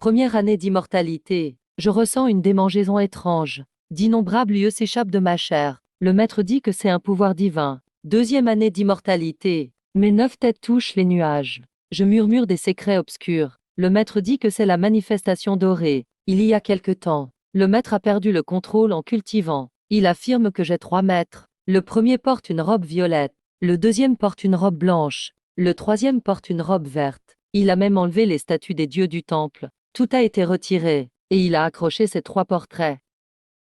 Première année d'immortalité. Je ressens une démangeaison étrange. D'innombrables lieux s'échappent de ma chair. Le maître dit que c'est un pouvoir divin. Deuxième année d'immortalité. Mes 9 têtes touchent les nuages. Je murmure des secrets obscurs. Le maître dit que c'est la manifestation dorée. Il y a quelque temps, le maître a perdu le contrôle en cultivant. Il affirme que j'ai 3 maîtres. Le premier porte une robe violette. Le deuxième porte une robe blanche. Le troisième porte une robe verte. Il a même enlevé les statues des dieux du temple. Tout a été retiré, et il a accroché ces 3 portraits.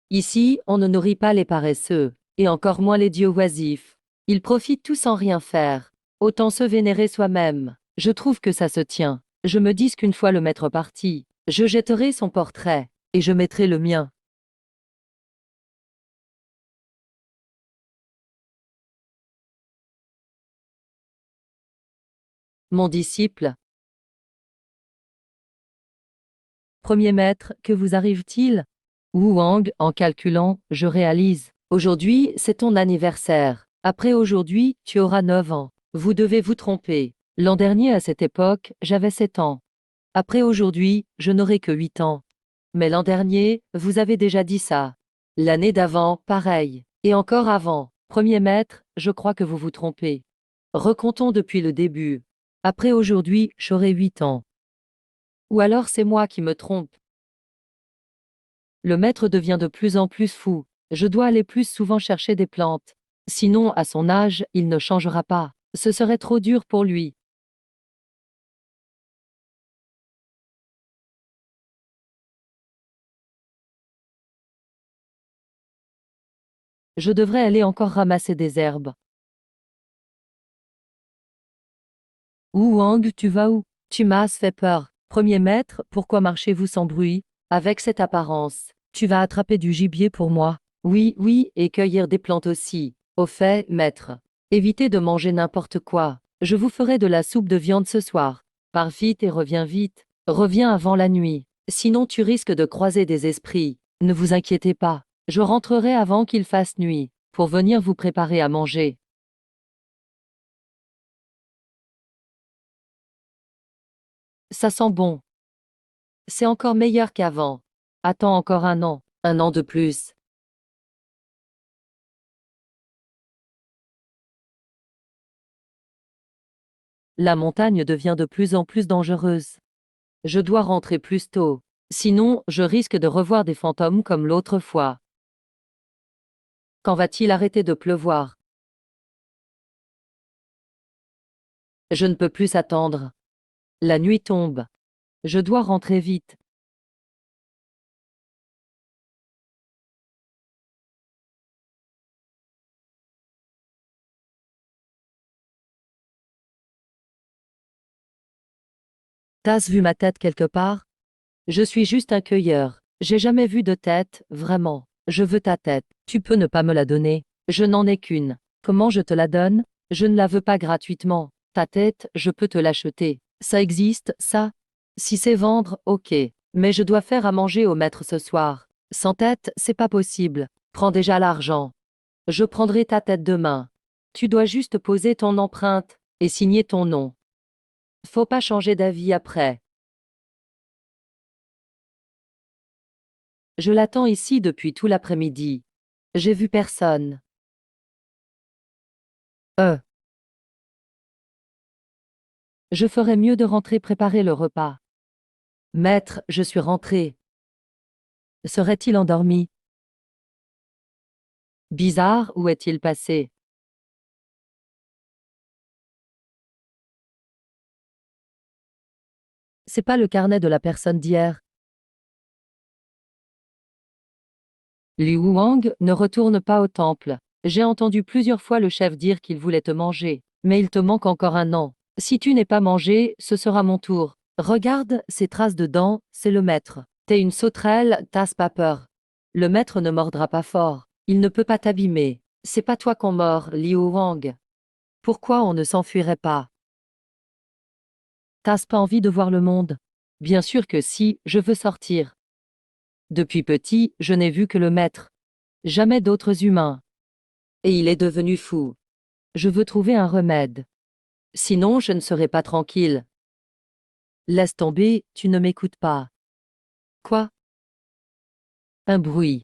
Ici, on ne nourrit pas les paresseux, et encore moins les dieux oisifs. Ils profitent tous sans rien faire. Autant se vénérer soi-même. Je trouve que ça se tient. Je me dis qu'une fois le maître parti, je jetterai son portrait, et je mettrai le mien. Mon disciple. Premier maître, que vous arrive-t-il? Wu Wang, en calculant, je réalise. Aujourd'hui, c'est ton anniversaire. Après aujourd'hui, tu auras 9 ans. Vous devez vous tromper. L'an dernier à cette époque, j'avais 7 ans. Après aujourd'hui, je n'aurai que 8 ans. Mais l'an dernier, vous avez déjà dit ça. L'année d'avant, pareil. Et encore avant. Premier maître, je crois que vous vous trompez. Recomptons depuis le début. Après aujourd'hui, j'aurai 8 ans. Ou alors c'est moi qui me trompe. Le maître devient de plus en plus fou. Je dois aller plus souvent chercher des plantes. Sinon, à son âge, il ne changera pas. Ce serait trop dur pour lui. Je devrais aller encore ramasser des herbes. Wu Wang, tu vas où? Tu m'as fait peur. Premier maître, pourquoi marchez-vous sans bruit? Avec cette apparence, tu vas attraper du gibier pour moi. Oui, oui, et cueillir des plantes aussi. Au fait, maître, évitez de manger n'importe quoi. Je vous ferai de la soupe de viande ce soir. Pars vite et reviens vite. Reviens avant la nuit. Sinon tu risques de croiser des esprits. Ne vous inquiétez pas. Je rentrerai avant qu'il fasse nuit, pour venir vous préparer à manger. Ça sent bon. C'est encore meilleur qu'avant. Attends encore un an de plus. La montagne devient de plus en plus dangereuse. Je dois rentrer plus tôt. Sinon, je risque de revoir des fantômes comme l'autre fois. Quand va-t-il arrêter de pleuvoir? Je ne peux plus attendre. La nuit tombe. Je dois rentrer vite. T'as vu ma tête quelque part? Je suis juste un cueilleur. J'ai jamais vu de tête, vraiment. Je veux ta tête. Tu peux ne pas me la donner. Je n'en ai qu'une. Comment je te la donne? Je ne la veux pas gratuitement. Ta tête, je peux te l'acheter. Ça existe, ça? Si c'est vendre, ok. Mais je dois faire à manger au maître ce soir. Sans tête, c'est pas possible. Prends déjà l'argent. Je prendrai ta tête demain. Tu dois juste poser ton empreinte et signer ton nom. Faut pas changer d'avis après. Je l'attends ici depuis tout l'après-midi. J'ai vu personne. Euh, je ferais mieux de rentrer préparer le repas. Maître, je suis rentré. Serait-il endormi? Bizarre, où est-il passé? C'est pas le carnet de la personne d'hier. Liu Wang, ne retourne pas au temple. J'ai entendu plusieurs fois le chef dire qu'il voulait te manger. Mais il te manque encore un an. Si tu n'es pas mangé, ce sera mon tour. Regarde, ces traces de dents, c'est le maître. T'es une sauterelle, t'as pas peur. Le maître ne mordra pas fort. Il ne peut pas t'abîmer. C'est pas toi qu'on mord, Liu Wang. Pourquoi on ne s'enfuirait pas? T'as pas envie de voir le monde? Bien sûr que si, je veux sortir. Depuis petit, je n'ai vu que le maître. Jamais d'autres humains. Et il est devenu fou. Je veux trouver un remède. Sinon, je ne serai pas tranquille. Laisse tomber, tu ne m'écoutes pas. Quoi? Un bruit.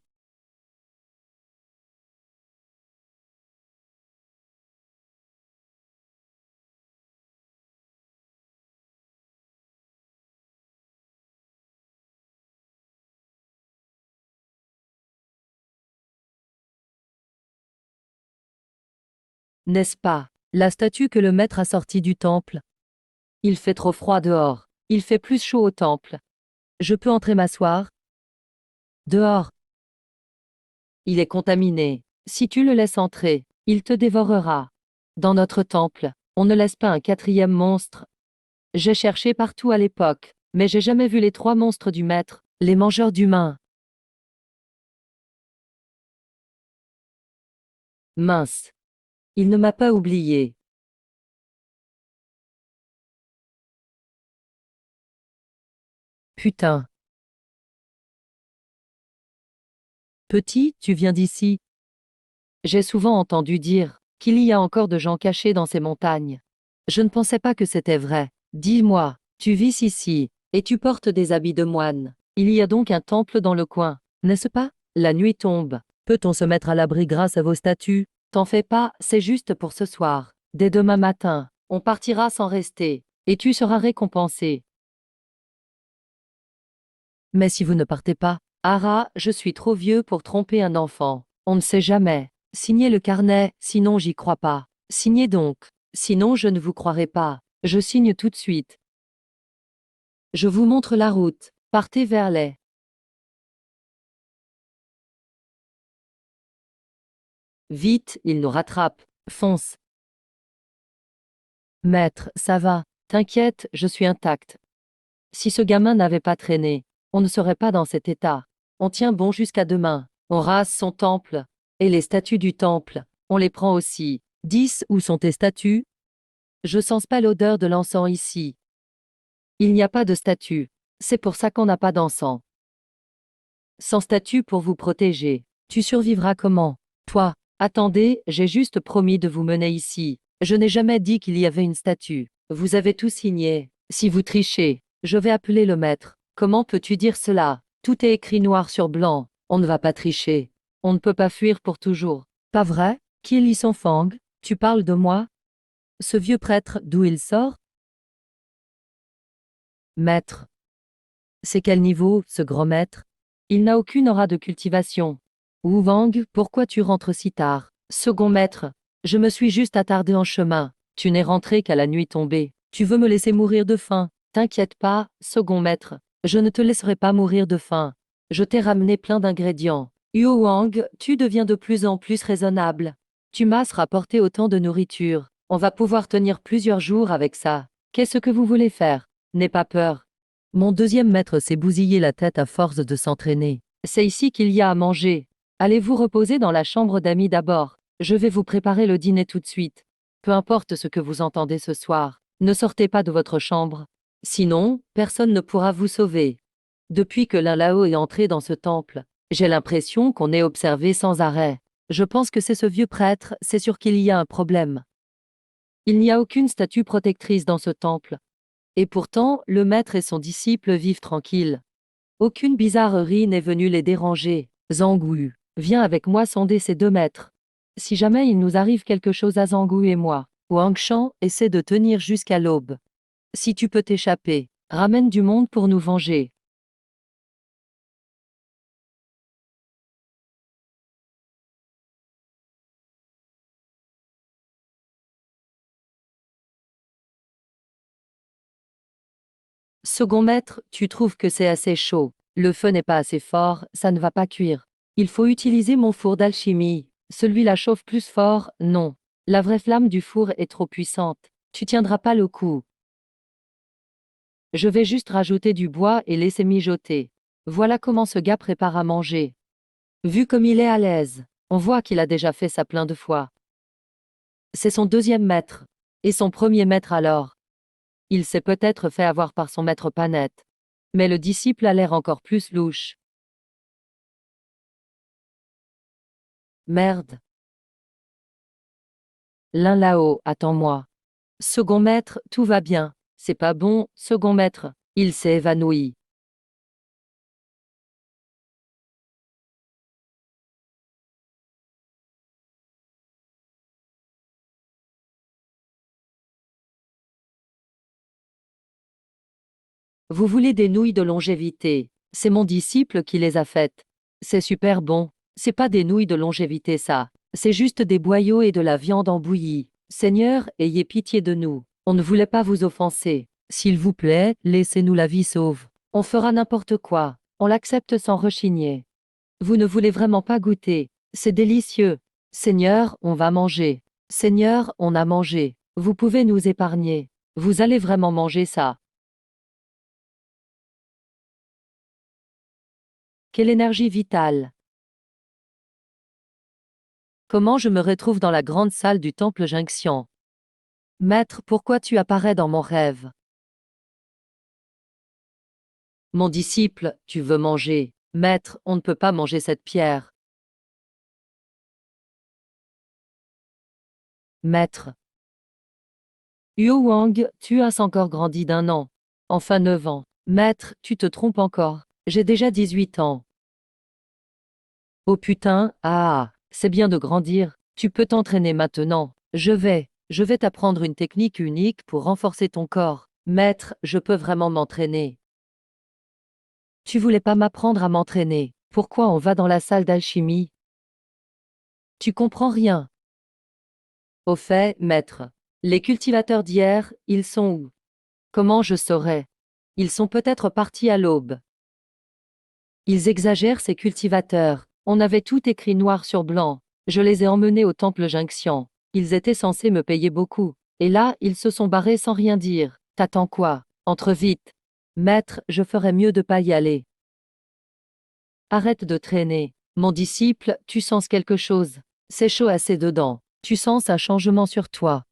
N'est-ce pas? La statue que le maître a sortie du temple. Il fait trop froid dehors. Il fait plus chaud au temple. Je peux entrer m'asseoir? Dehors. Il est contaminé. Si tu le laisses entrer, il te dévorera. Dans notre temple, on ne laisse pas un quatrième monstre. J'ai cherché partout à l'époque, mais j'ai jamais vu les 3 monstres du maître, les mangeurs d'humains. Mince. Il ne m'a pas oublié. Putain. Petit, tu viens d'ici? J'ai souvent entendu dire qu'il y a encore de gens cachés dans ces montagnes. Je ne pensais pas que c'était vrai. Dis-moi, tu vis ici, et tu portes des habits de moine. Il y a donc un temple dans le coin, n'est-ce pas? La nuit tombe. Peut-on se mettre à l'abri grâce à vos statues? T'en fais pas, c'est juste pour ce soir. Dès demain matin, on partira sans rester, et tu seras récompensé. Mais si vous ne partez pas, Ara, je suis trop vieux pour tromper un enfant. On ne sait jamais. Signez le carnet, sinon j'y crois pas. Signez donc. Sinon je ne vous croirai pas. Je signe tout de suite. Je vous montre la route. Partez vers les. Vite, il nous rattrape. Fonce. Maître, ça va. T'inquiète, je suis intact. Si ce gamin n'avait pas traîné, on ne serait pas dans cet état. On tient bon jusqu'à demain. On rase son temple. Et les statues du temple, on les prend aussi. 10, où sont tes statues? Je sens pas l'odeur de l'encens ici. Il n'y a pas de statue. C'est pour ça qu'on n'a pas d'encens. Sans statue pour vous protéger. Tu survivras comment? Toi. Attendez, j'ai juste promis de vous mener ici. Je n'ai jamais dit qu'il y avait une statue. Vous avez tout signé. Si vous trichez, je vais appeler le maître. Comment peux-tu dire cela? Tout est écrit noir sur blanc. On ne va pas tricher. On ne peut pas fuir pour toujours. Pas vrai? Qui lit son fang? Tu parles de moi? Ce vieux prêtre, d'où il sort? Maître. C'est quel niveau, ce grand maître? Il n'a aucune aura de cultivation. Wu Wang, pourquoi tu rentres si tard? Second maître. Je me suis juste attardé en chemin. Tu n'es rentré qu'à la nuit tombée. Tu veux me laisser mourir de faim? T'inquiète pas, second maître. Je ne te laisserai pas mourir de faim. Je t'ai ramené plein d'ingrédients. Huo Wang, tu deviens de plus en plus raisonnable. Tu m'as rapporté autant de nourriture. On va pouvoir tenir plusieurs jours avec ça. Qu'est-ce que vous voulez faire? N'aie pas peur. Mon deuxième maître s'est bousillé la tête à force de s'entraîner. C'est ici qu'il y a à manger. Allez vous reposer dans la chambre d'amis d'abord. Je vais vous préparer le dîner tout de suite. Peu importe ce que vous entendez ce soir, ne sortez pas de votre chambre. Sinon, personne ne pourra vous sauver. Depuis que l'un là-haut est entré dans ce temple, j'ai l'impression qu'on est observé sans arrêt. Je pense que c'est ce vieux prêtre, c'est sûr qu'il y a un problème. Il n'y a aucune statue protectrice dans ce temple. Et pourtant, le maître et son disciple vivent tranquilles. Aucune bizarrerie n'est venue les déranger. Zangou, viens avec moi sonder ces 2 maîtres. Si jamais il nous arrive quelque chose à Zangou et moi, Wang Shan essaie de tenir jusqu'à l'aube. Si tu peux t'échapper, ramène du monde pour nous venger. Second maître, tu trouves que c'est assez chaud. Le feu n'est pas assez fort, ça ne va pas cuire. Il faut utiliser mon four d'alchimie. Celui-là chauffe plus fort, non. La vraie flamme du four est trop puissante. Tu tiendras pas le coup. Je vais juste rajouter du bois et laisser mijoter. Voilà comment ce gars prépare à manger. Vu comme il est à l'aise, on voit qu'il a déjà fait ça plein de fois. C'est son deuxième maître. Et son premier maître alors. Il s'est peut-être fait avoir par son maître pas net. Mais le disciple a l'air encore plus louche. Merde. L'un là-haut, attends-moi. Second maître, tout va bien. C'est pas bon, second maître. Il s'est évanoui. Vous voulez des nouilles de longévité. C'est mon disciple qui les a faites. C'est super bon. C'est pas des nouilles de longévité ça. C'est juste des boyaux et de la viande en bouillie. Seigneur, ayez pitié de nous. On ne voulait pas vous offenser. S'il vous plaît, laissez-nous la vie sauve. On fera n'importe quoi. On l'accepte sans rechigner. Vous ne voulez vraiment pas goûter. C'est délicieux. Seigneur, on va manger. Seigneur, on a mangé. Vous pouvez nous épargner. Vous allez vraiment manger ça. Quelle énergie vitale. Comment je me retrouve dans la grande salle du temple Junction? Maître, pourquoi tu apparais dans mon rêve? Mon disciple, tu veux manger. Maître, on ne peut pas manger cette pierre. Maître. Huo Wang, tu as encore grandi d'1 an. Enfin 9 ans. Maître, tu te trompes encore. J'ai déjà 18 ans. Oh putain, ah, c'est bien de grandir. Tu peux t'entraîner maintenant. Je vais t'apprendre une technique unique pour renforcer ton corps. Maître, je peux vraiment m'entraîner. Tu voulais pas m'apprendre à m'entraîner. Pourquoi on va dans la salle d'alchimie? Tu comprends rien. Au fait, maître, les cultivateurs d'hier, ils sont où? Comment je saurais? Ils sont peut-être partis à l'aube. Ils exagèrent ces cultivateurs. On avait tout écrit noir sur blanc. Je les ai emmenés au temple Junction. Ils étaient censés me payer beaucoup. Et là, ils se sont barrés sans rien dire. T'attends quoi? Entre vite. Maître, je ferais mieux de pas y aller. Arrête de traîner. Mon disciple, tu sens quelque chose. C'est chaud assez dedans. Tu sens un changement sur toi.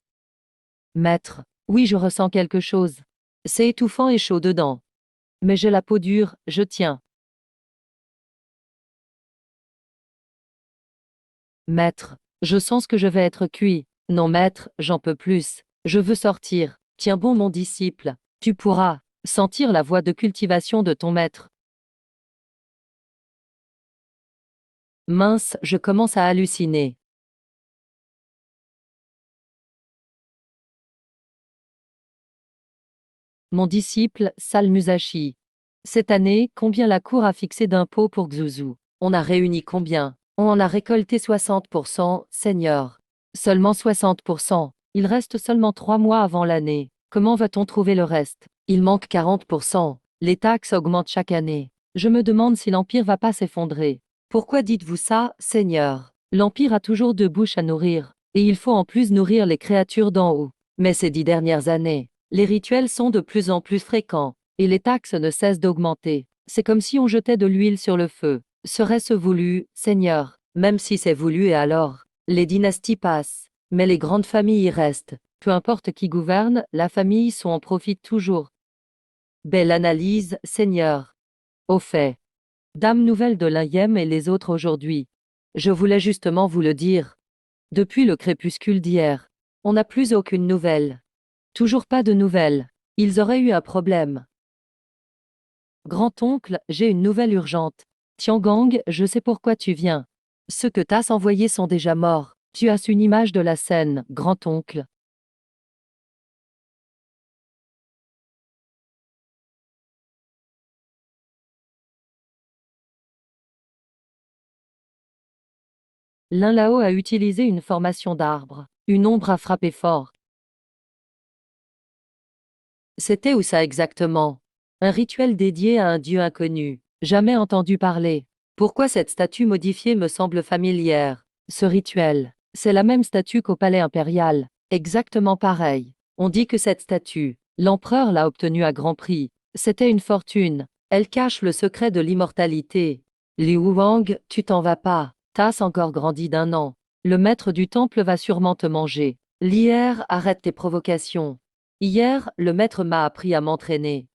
Maître, oui, je ressens quelque chose. C'est étouffant et chaud dedans. Mais j'ai la peau dure, je tiens. Maître, je sens que je vais être cuit. Non, maître, j'en peux plus. Je veux sortir. Tiens bon, mon disciple. Tu pourras sentir la voie de cultivation de ton maître. Mince, je commence à halluciner. Mon disciple, Sal Musashi. Cette année, combien la Cour a fixé d'impôts pour Xuzu? On a réuni combien? On en a récolté 60%, Seigneur. Seulement 60%. Il reste seulement 3 mois avant l'année. Comment va-t-on trouver le reste? Il manque 40%. Les taxes augmentent chaque année. Je me demande si l'Empire va pas s'effondrer. Pourquoi dites-vous ça, Seigneur? L'Empire a toujours 2 bouches à nourrir. Et il faut en plus nourrir les créatures d'en haut. Mais ces 10 dernières années, les rituels sont de plus en plus fréquents. Et les taxes ne cessent d'augmenter. C'est comme si on jetait de l'huile sur le feu. Serait-ce voulu, Seigneur? Même si c'est voulu et alors? Les dynasties passent, mais les grandes familles y restent. Peu importe qui gouverne, la famille en profite toujours. Belle analyse, Seigneur. Au fait. Dame nouvelle de l'Ayem et les autres aujourd'hui. Je voulais justement vous le dire. Depuis le crépuscule d'hier, on n'a plus aucune nouvelle. Toujours pas de nouvelles. Ils auraient eu un problème. Grand-oncle, j'ai une nouvelle urgente. Tiangang, je sais pourquoi tu viens. Ceux que t'as envoyés sont déjà morts. Tu as une image de la scène, grand-oncle. L'un là-haut a utilisé une formation d'arbre. Une ombre a frappé fort. C'était où ça exactement? Un rituel dédié à un dieu inconnu. Jamais entendu parler. Pourquoi cette statue modifiée me semble familière? Ce rituel, c'est la même statue qu'au palais impérial. Exactement pareil. On dit que cette statue, l'empereur l'a obtenue à grand prix. C'était une fortune. Elle cache le secret de l'immortalité. Liu Wang, tu t'en vas pas. T'as encore grandi d'1 an. Le maître du temple va sûrement te manger. L'hier, arrête tes provocations. Hier, le maître m'a appris à m'entraîner.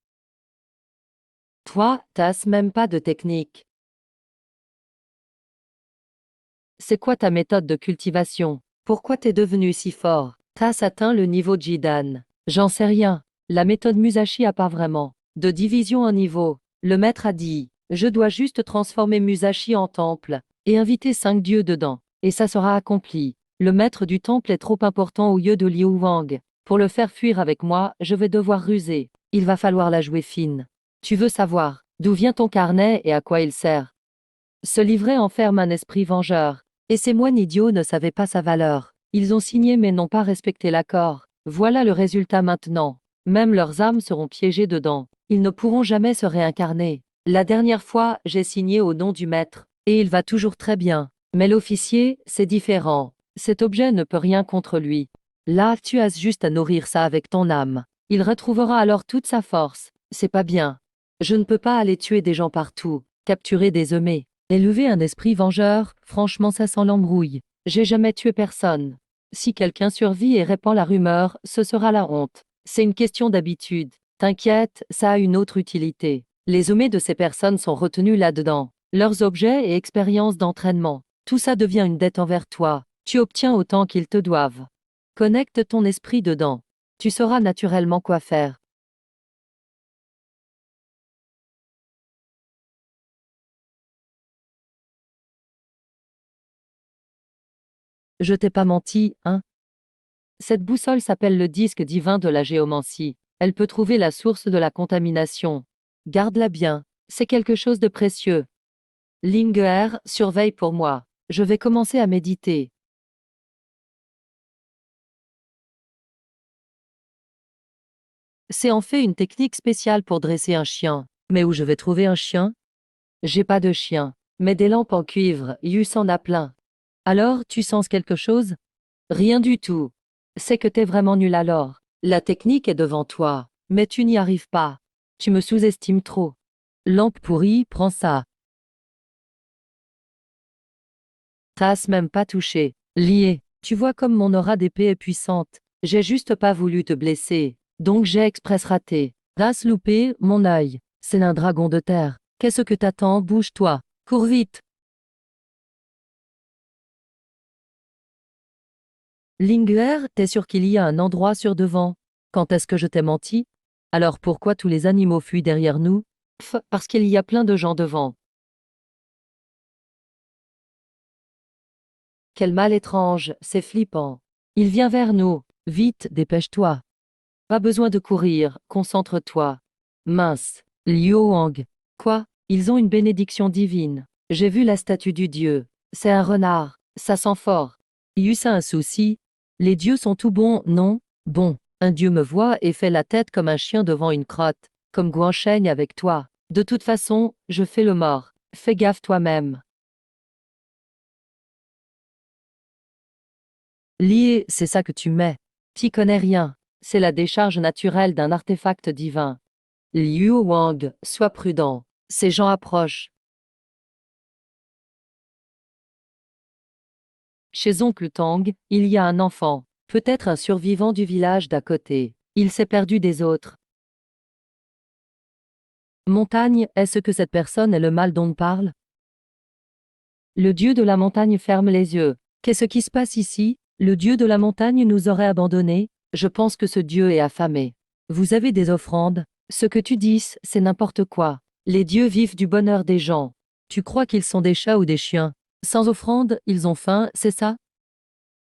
Toi, t'as même pas de technique. C'est quoi ta méthode de cultivation? Pourquoi t'es devenu si fort? T'as atteint le niveau Jidan. J'en sais rien. La méthode Musashi a pas vraiment de division en niveau. Le maître a dit, je dois juste transformer Musashi en temple et inviter 5 dieux dedans. Et ça sera accompli. Le maître du temple est trop important aux yeux de Liu Wang. Pour le faire fuir avec moi, je vais devoir ruser. Il va falloir la jouer fine. Tu veux savoir d'où vient ton carnet et à quoi il sert. Ce livret enferme un esprit vengeur. Et ces moines idiots ne savaient pas sa valeur. Ils ont signé mais n'ont pas respecté l'accord. Voilà le résultat maintenant. Même leurs âmes seront piégées dedans. Ils ne pourront jamais se réincarner. La dernière fois, j'ai signé au nom du maître. Et il va toujours très bien. Mais l'officier, c'est différent. Cet objet ne peut rien contre lui. Là, tu as juste à nourrir ça avec ton âme. Il retrouvera alors toute sa force. C'est pas bien. Je ne peux pas aller tuer des gens partout, capturer des aimés. Élever un esprit vengeur, franchement ça sent l'embrouille. J'ai jamais tué personne. Si quelqu'un survit et répand la rumeur, ce sera la honte. C'est une question d'habitude. T'inquiète, ça a une autre utilité. Les aimés de ces personnes sont retenus là-dedans. Leurs objets et expériences d'entraînement. Tout ça devient une dette envers toi. Tu obtiens autant qu'ils te doivent. Connecte ton esprit dedans. Tu sauras naturellement quoi faire. Je t'ai pas menti, hein? Cette boussole s'appelle le disque divin de la géomancie. Elle peut trouver la source de la contamination. Garde-la bien. C'est quelque chose de précieux. Linger, surveille pour moi. Je vais commencer à méditer. C'est en fait une technique spéciale pour dresser un chien. Mais où je vais trouver un chien? J'ai pas de chien. Mais des lampes en cuivre, Yus en a plein. Alors, tu sens quelque chose? Rien du tout. C'est que t'es vraiment nul alors. La technique est devant toi, mais tu n'y arrives pas. Tu me sous-estimes trop. Lampe pourrie, prends ça. T'as même pas touché. Lié. Tu vois comme mon aura d'épée est puissante. J'ai juste pas voulu te blesser. Donc j'ai express raté. T'as loupé, mon œil. C'est un dragon de terre. Qu'est-ce que t'attends? Bouge-toi. Cours vite. Linger, t'es sûr qu'il y a un endroit sur devant? Quand est-ce que je t'ai menti? Alors pourquoi tous les animaux fuient derrière nous? Pff, parce qu'il y a plein de gens devant. Quel mal étrange, c'est flippant. Il vient vers nous. Vite, dépêche-toi. Pas besoin de courir, concentre-toi. Mince. Liu Wang. Quoi? Ils ont une bénédiction divine. J'ai vu la statue du dieu. C'est un renard. Ça sent fort. Yus a un souci. Les dieux sont tout bons, non? Bon. Un dieu me voit et fait la tête comme un chien devant une crotte. Comme Guancheng avec toi. De toute façon, je fais le mort. Fais gaffe toi-même. Lié, c'est ça que tu mets. T'y connais rien. C'est la décharge naturelle d'un artefact divin. Liu Wang, sois prudent. Ces gens approchent. Chez oncle Tang, il y a un enfant, peut-être un survivant du village d'à côté. Il s'est perdu des autres. Montagne, est-ce que cette personne est le mal dont on parle? Le dieu de la montagne ferme les yeux. Qu'est-ce qui se passe ici? Le dieu de la montagne nous aurait abandonnés? Je pense que ce dieu est affamé. Vous avez des offrandes? Ce que tu dis, c'est n'importe quoi. Les dieux vivent du bonheur des gens. Tu crois qu'ils sont des chats ou des chiens? Sans offrande, ils ont faim, c'est ça?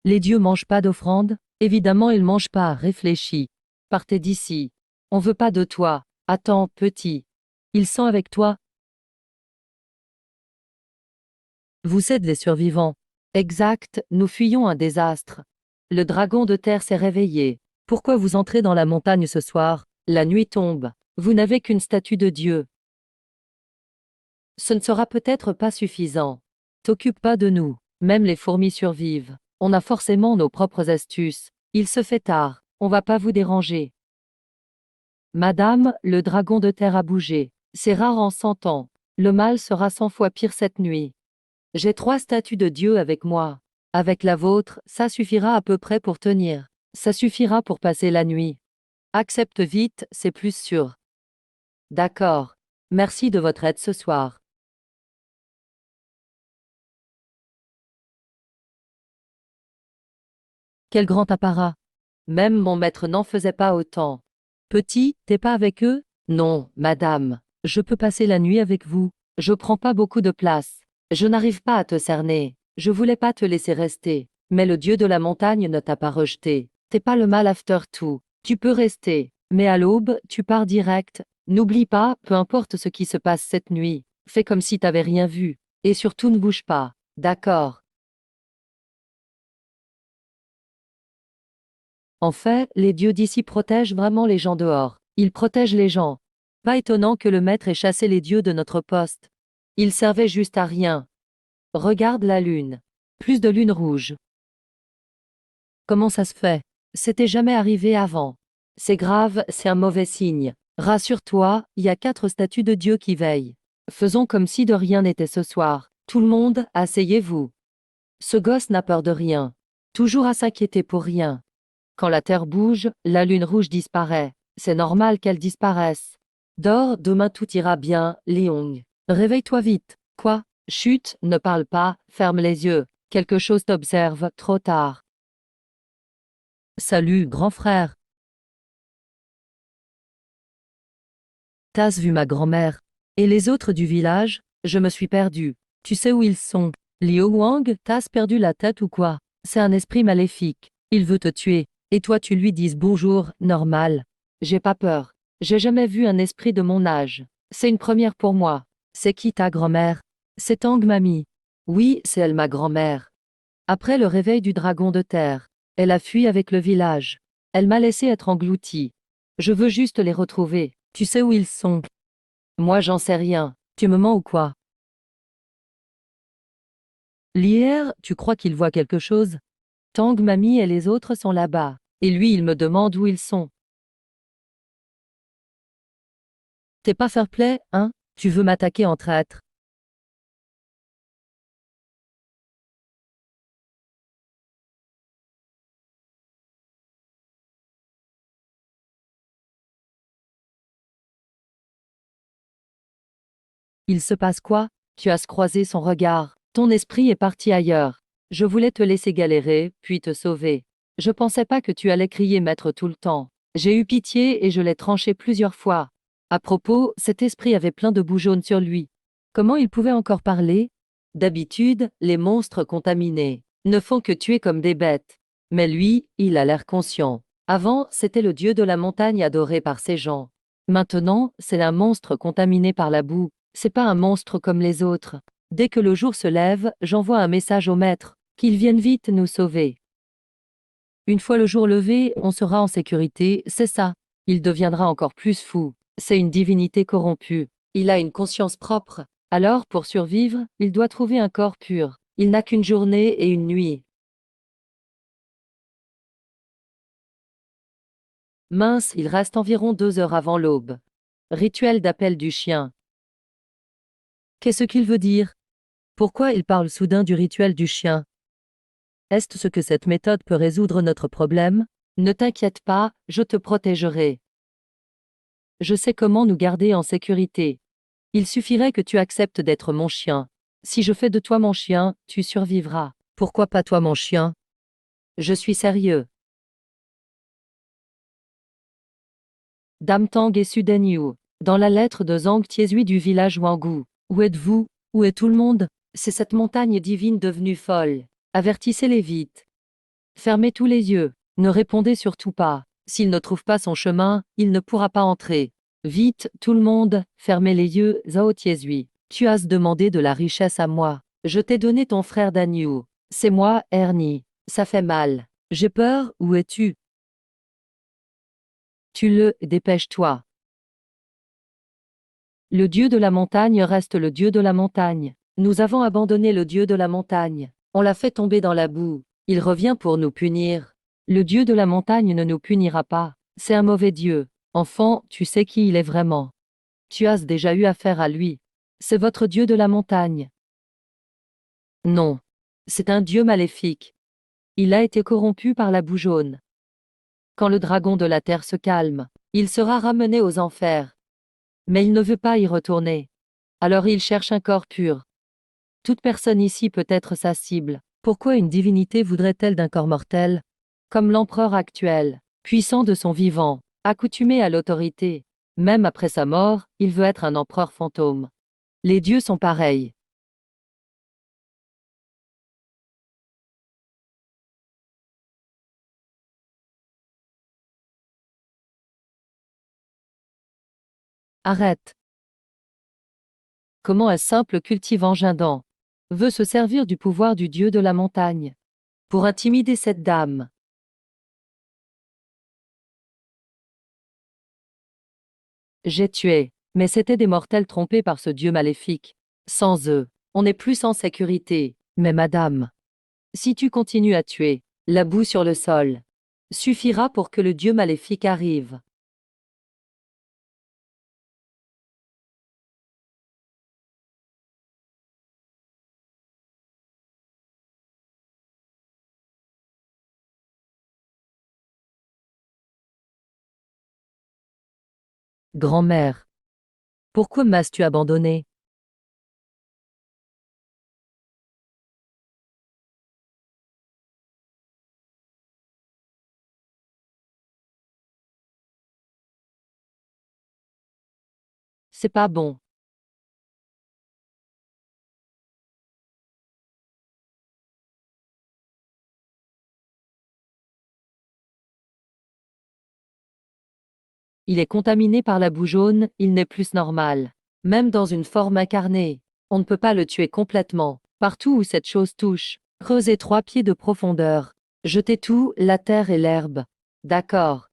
Les dieux mangent pas d'offrande? Évidemment ils mangent pas, réfléchis. Partez d'ici. On veut pas de toi. Attends, petit. Ils sont avec toi? Vous êtes les survivants. Exact, nous fuyons un désastre. Le dragon de terre s'est réveillé. Pourquoi vous entrez dans la montagne ce soir? La nuit tombe. Vous n'avez qu'une statue de Dieu. Ce ne sera peut-être pas suffisant. T'occupe pas de nous. Même les fourmis survivent. On a forcément nos propres astuces. Il se fait tard. On va pas vous déranger. Madame, le dragon de terre a bougé. C'est rare en 100 ans. Le mal sera 100 fois pire cette nuit. J'ai 3 statues de Dieu avec moi. Avec la vôtre, ça suffira à peu près pour tenir. Ça suffira pour passer la nuit. Accepte vite, c'est plus sûr. D'accord. Merci de votre aide ce soir. Quel grand apparat. Même mon maître n'en faisait pas autant. Petit, t'es pas avec eux? Non, madame. Je peux passer la nuit avec vous. Je prends pas beaucoup de place. Je n'arrive pas à te cerner. Je voulais pas te laisser rester. Mais le dieu de la montagne ne t'a pas rejeté. T'es pas le mal after tout. Tu peux rester. Mais à l'aube, tu pars direct. N'oublie pas, peu importe ce qui se passe cette nuit, fais comme si t'avais rien vu. Et surtout ne bouge pas. D'accord. En fait, les dieux d'ici protègent vraiment les gens dehors. Ils protègent les gens. Pas étonnant que le maître ait chassé les dieux de notre poste. Ils servaient juste à rien. Regarde la lune. Plus de lune rouge. Comment ça se fait? C'était jamais arrivé avant. C'est grave, c'est un mauvais signe. Rassure-toi, il y a 4 statues de dieux qui veillent. Faisons comme si de rien n'était ce soir. Tout le monde, asseyez-vous. Ce gosse n'a peur de rien. Toujours à s'inquiéter pour rien. Quand la terre bouge, la lune rouge disparaît. C'est normal qu'elle disparaisse. Dors, demain tout ira bien, Léong. Réveille-toi vite. Quoi? Chut, ne parle pas, ferme les yeux. Quelque chose t'observe, trop tard. Salut, grand frère. T'as vu ma grand-mère? Et les autres du village? Je me suis perdu. Tu sais où ils sont? Liu Wang, t'as perdu la tête ou quoi? C'est un esprit maléfique. Il veut te tuer. Et toi tu lui dis bonjour, normal. J'ai pas peur. J'ai jamais vu un esprit de mon âge. C'est une première pour moi. C'est qui ta grand-mère? C'est Tang Mami. Oui, c'est elle ma grand-mère. Après le réveil du dragon de terre, elle a fui avec le village. Elle m'a laissé être engloutie. Je veux juste les retrouver. Tu sais où ils sont? Moi j'en sais rien. Tu me mens ou quoi? Lier, tu crois qu'il voit quelque chose? Tang Mami et les autres sont là-bas. Et lui il me demande où ils sont. T'es pas fair-play, hein? Tu veux m'attaquer en traître? Il se passe quoi? Tu as croisé son regard. Ton esprit est parti ailleurs. Je voulais te laisser galérer, puis te sauver. Je pensais pas que tu allais crier maître tout le temps. J'ai eu pitié et je l'ai tranché plusieurs fois. À propos, cet esprit avait plein de boue jaune sur lui. Comment il pouvait encore parler? D'habitude, les monstres contaminés ne font que tuer comme des bêtes. Mais lui, il a l'air conscient. Avant, c'était le dieu de la montagne adoré par ses gens. Maintenant, c'est un monstre contaminé par la boue. C'est pas un monstre comme les autres. Dès que le jour se lève, j'envoie un message au maître, qu'il vienne vite nous sauver. Une fois le jour levé, on sera en sécurité, c'est ça. Il deviendra encore plus fou. C'est une divinité corrompue. Il a une conscience propre. Alors, pour survivre, il doit trouver un corps pur. Il n'a qu'une journée et une nuit. Mince, il reste environ 2 heures avant l'aube. Rituel d'appel du chien. Qu'est-ce qu'il veut dire? Pourquoi il parle soudain du rituel du chien? Est-ce ce que cette méthode peut résoudre notre problème? Ne t'inquiète pas, je te protégerai. Je sais comment nous garder en sécurité. Il suffirait que tu acceptes d'être mon chien. Si je fais de toi mon chien, tu survivras. Pourquoi pas toi mon chien? Je suis sérieux. Dame Tang et Suden Yu. Dans la lettre de Zhang Tiezhui du village Wangu. Où êtes-vous? Où est tout le monde? C'est cette montagne divine devenue folle. Avertissez-les vite. Fermez tous les yeux. Ne répondez surtout pas. S'il ne trouve pas son chemin, il ne pourra pas entrer. Vite, tout le monde, fermez les yeux, Zhao Tiezhui. Tu as demandé de la richesse à moi. Je t'ai donné ton frère Danyu. C'est moi, Ernie. Ça fait mal. J'ai peur, où es-tu? Tue-le, dépêche-toi. Le dieu de la montagne reste le dieu de la montagne. Nous avons abandonné le dieu de la montagne. On l'a fait tomber dans la boue. Il revient pour nous punir. Le dieu de la montagne ne nous punira pas. C'est un mauvais dieu. Enfant, tu sais qui il est vraiment. Tu as déjà eu affaire à lui. C'est votre dieu de la montagne. Non. C'est un dieu maléfique. Il a été corrompu par la boue jaune. Quand le dragon de la terre se calme, il sera ramené aux enfers. Mais il ne veut pas y retourner. Alors il cherche un corps pur. Toute personne ici peut être sa cible. Pourquoi une divinité voudrait-elle d'un corps mortel? Comme l'empereur actuel, puissant de son vivant, accoutumé à l'autorité. Même après sa mort, il veut être un empereur fantôme. Les dieux sont pareils. Arrête. Comment un simple cultivant Gindan veut se servir du pouvoir du dieu de la montagne pour intimider cette dame? J'ai tué, mais c'étaient des mortels trompés par ce dieu maléfique. Sans eux, on n'est plus en sécurité. Mais madame, si tu continues à tuer, la boue sur le sol suffira pour que le dieu maléfique arrive. Grand-mère, pourquoi m'as-tu abandonné? C'est pas bon. Il est contaminé par la boue jaune, il n'est plus normal. Même dans une forme incarnée, on ne peut pas le tuer complètement. Partout où cette chose touche, creusez 3 pieds de profondeur. Jetez tout, la terre et l'herbe. D'accord.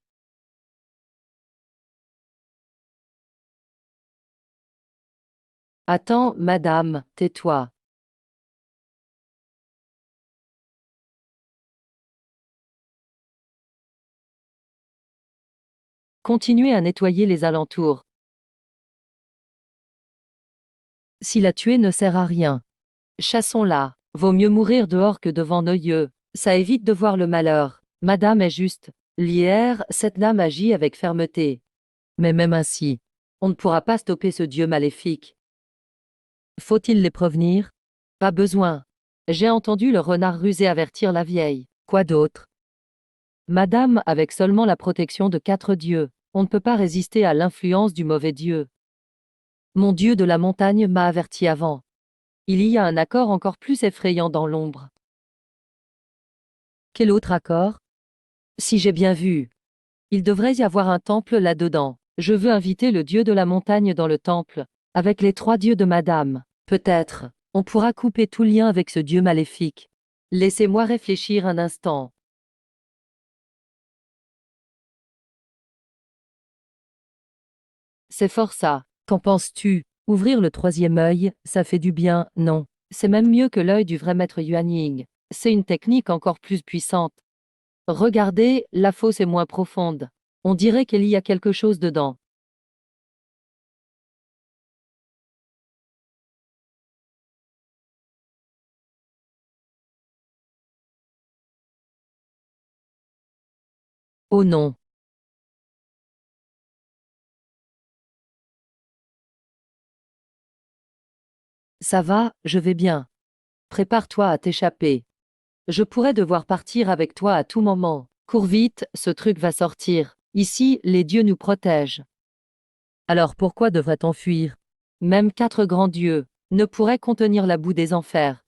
Attends, madame, tais-toi. Continuez à nettoyer les alentours. Si la tuer ne sert à rien, chassons-la. Vaut mieux mourir dehors que devant nos yeux. Ça évite de voir le malheur. Madame est juste. L'hier, cette dame agit avec fermeté. Mais même ainsi, on ne pourra pas stopper ce dieu maléfique. Faut-il les prévenir? Pas besoin. J'ai entendu le renard rusé avertir la vieille. Quoi d'autre? Madame, avec seulement la protection de 4 dieux, on ne peut pas résister à l'influence du mauvais dieu. Mon dieu de la montagne m'a averti avant. Il y a un accord encore plus effrayant dans l'ombre. Quel autre accord? Si j'ai bien vu, il devrait y avoir un temple là-dedans. Je veux inviter le dieu de la montagne dans le temple, avec les 3 dieux de Madame. Peut-être, on pourra couper tout lien avec ce dieu maléfique. Laissez-moi réfléchir un instant. C'est fort ça. Qu'en penses-tu? Ouvrir le 3e œil, ça fait du bien, non? C'est même mieux que l'œil du vrai maître Yuan Ying. C'est une technique encore plus puissante. Regardez, la fosse est moins profonde. On dirait qu'il y a quelque chose dedans. Oh non. Ça va, je vais bien. Prépare-toi à t'échapper. Je pourrais devoir partir avec toi à tout moment. Cours vite, ce truc va sortir. Ici, les dieux nous protègent. Alors pourquoi devrait-on fuir? Même 4 grands dieux ne pourraient contenir la boue des enfers.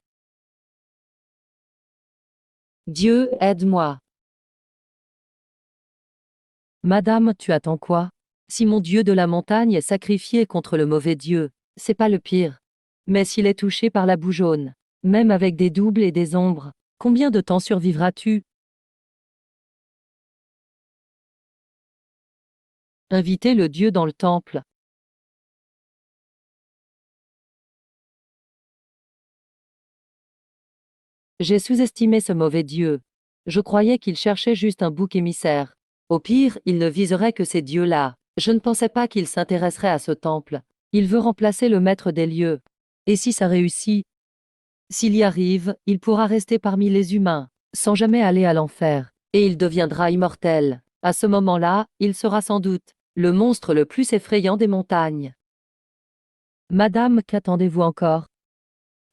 Dieu, aide-moi. Madame, tu attends quoi? Si mon dieu de la montagne est sacrifié contre le mauvais dieu, c'est pas le pire. Mais s'il est touché par la boue jaune, même avec des doubles et des ombres, combien de temps survivras-tu? Invitez le dieu dans le temple. J'ai sous-estimé ce mauvais dieu. Je croyais qu'il cherchait juste un bouc émissaire. Au pire, il ne viserait que ces dieux-là. Je ne pensais pas qu'il s'intéresserait à ce temple. Il veut remplacer le maître des lieux. Et si ça réussit? S'il y arrive, il pourra rester parmi les humains, sans jamais aller à l'enfer. Et il deviendra immortel. À ce moment-là, il sera sans doute le monstre le plus effrayant des montagnes. Madame, qu'attendez-vous encore?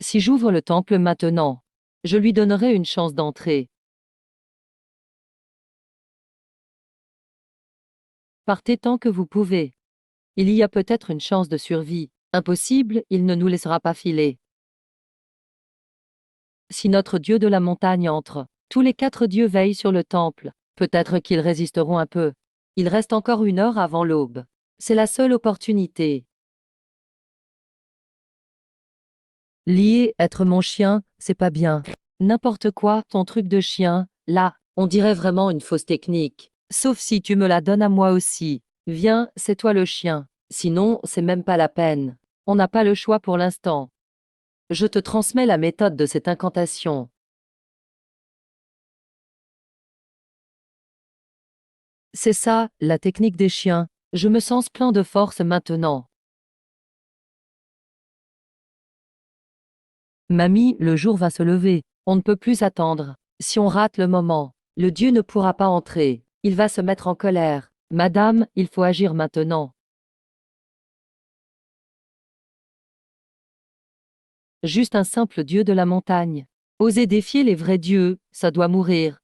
Si j'ouvre le temple maintenant, je lui donnerai une chance d'entrer. Partez tant que vous pouvez. Il y a peut-être une chance de survie. Impossible, il ne nous laissera pas filer. Si notre dieu de la montagne entre, tous les 4 dieux veillent sur le temple. Peut-être qu'ils résisteront un peu. Il reste encore 1 heure avant l'aube. C'est la seule opportunité. Lier, être mon chien, c'est pas bien. N'importe quoi, ton truc de chien, là, on dirait vraiment une fausse technique. Sauf si tu me la donnes à moi aussi. Viens, c'est toi le chien. Sinon, c'est même pas la peine. On n'a pas le choix pour l'instant. Je te transmets la méthode de cette incantation. C'est ça, la technique des chiens. Je me sens plein de force maintenant. Mamie, le jour va se lever. On ne peut plus attendre. Si on rate le moment, le Dieu ne pourra pas entrer. Il va se mettre en colère. Madame, il faut agir maintenant. Juste un simple Dieu de la montagne. Osez défier les vrais dieux, ça doit mourir.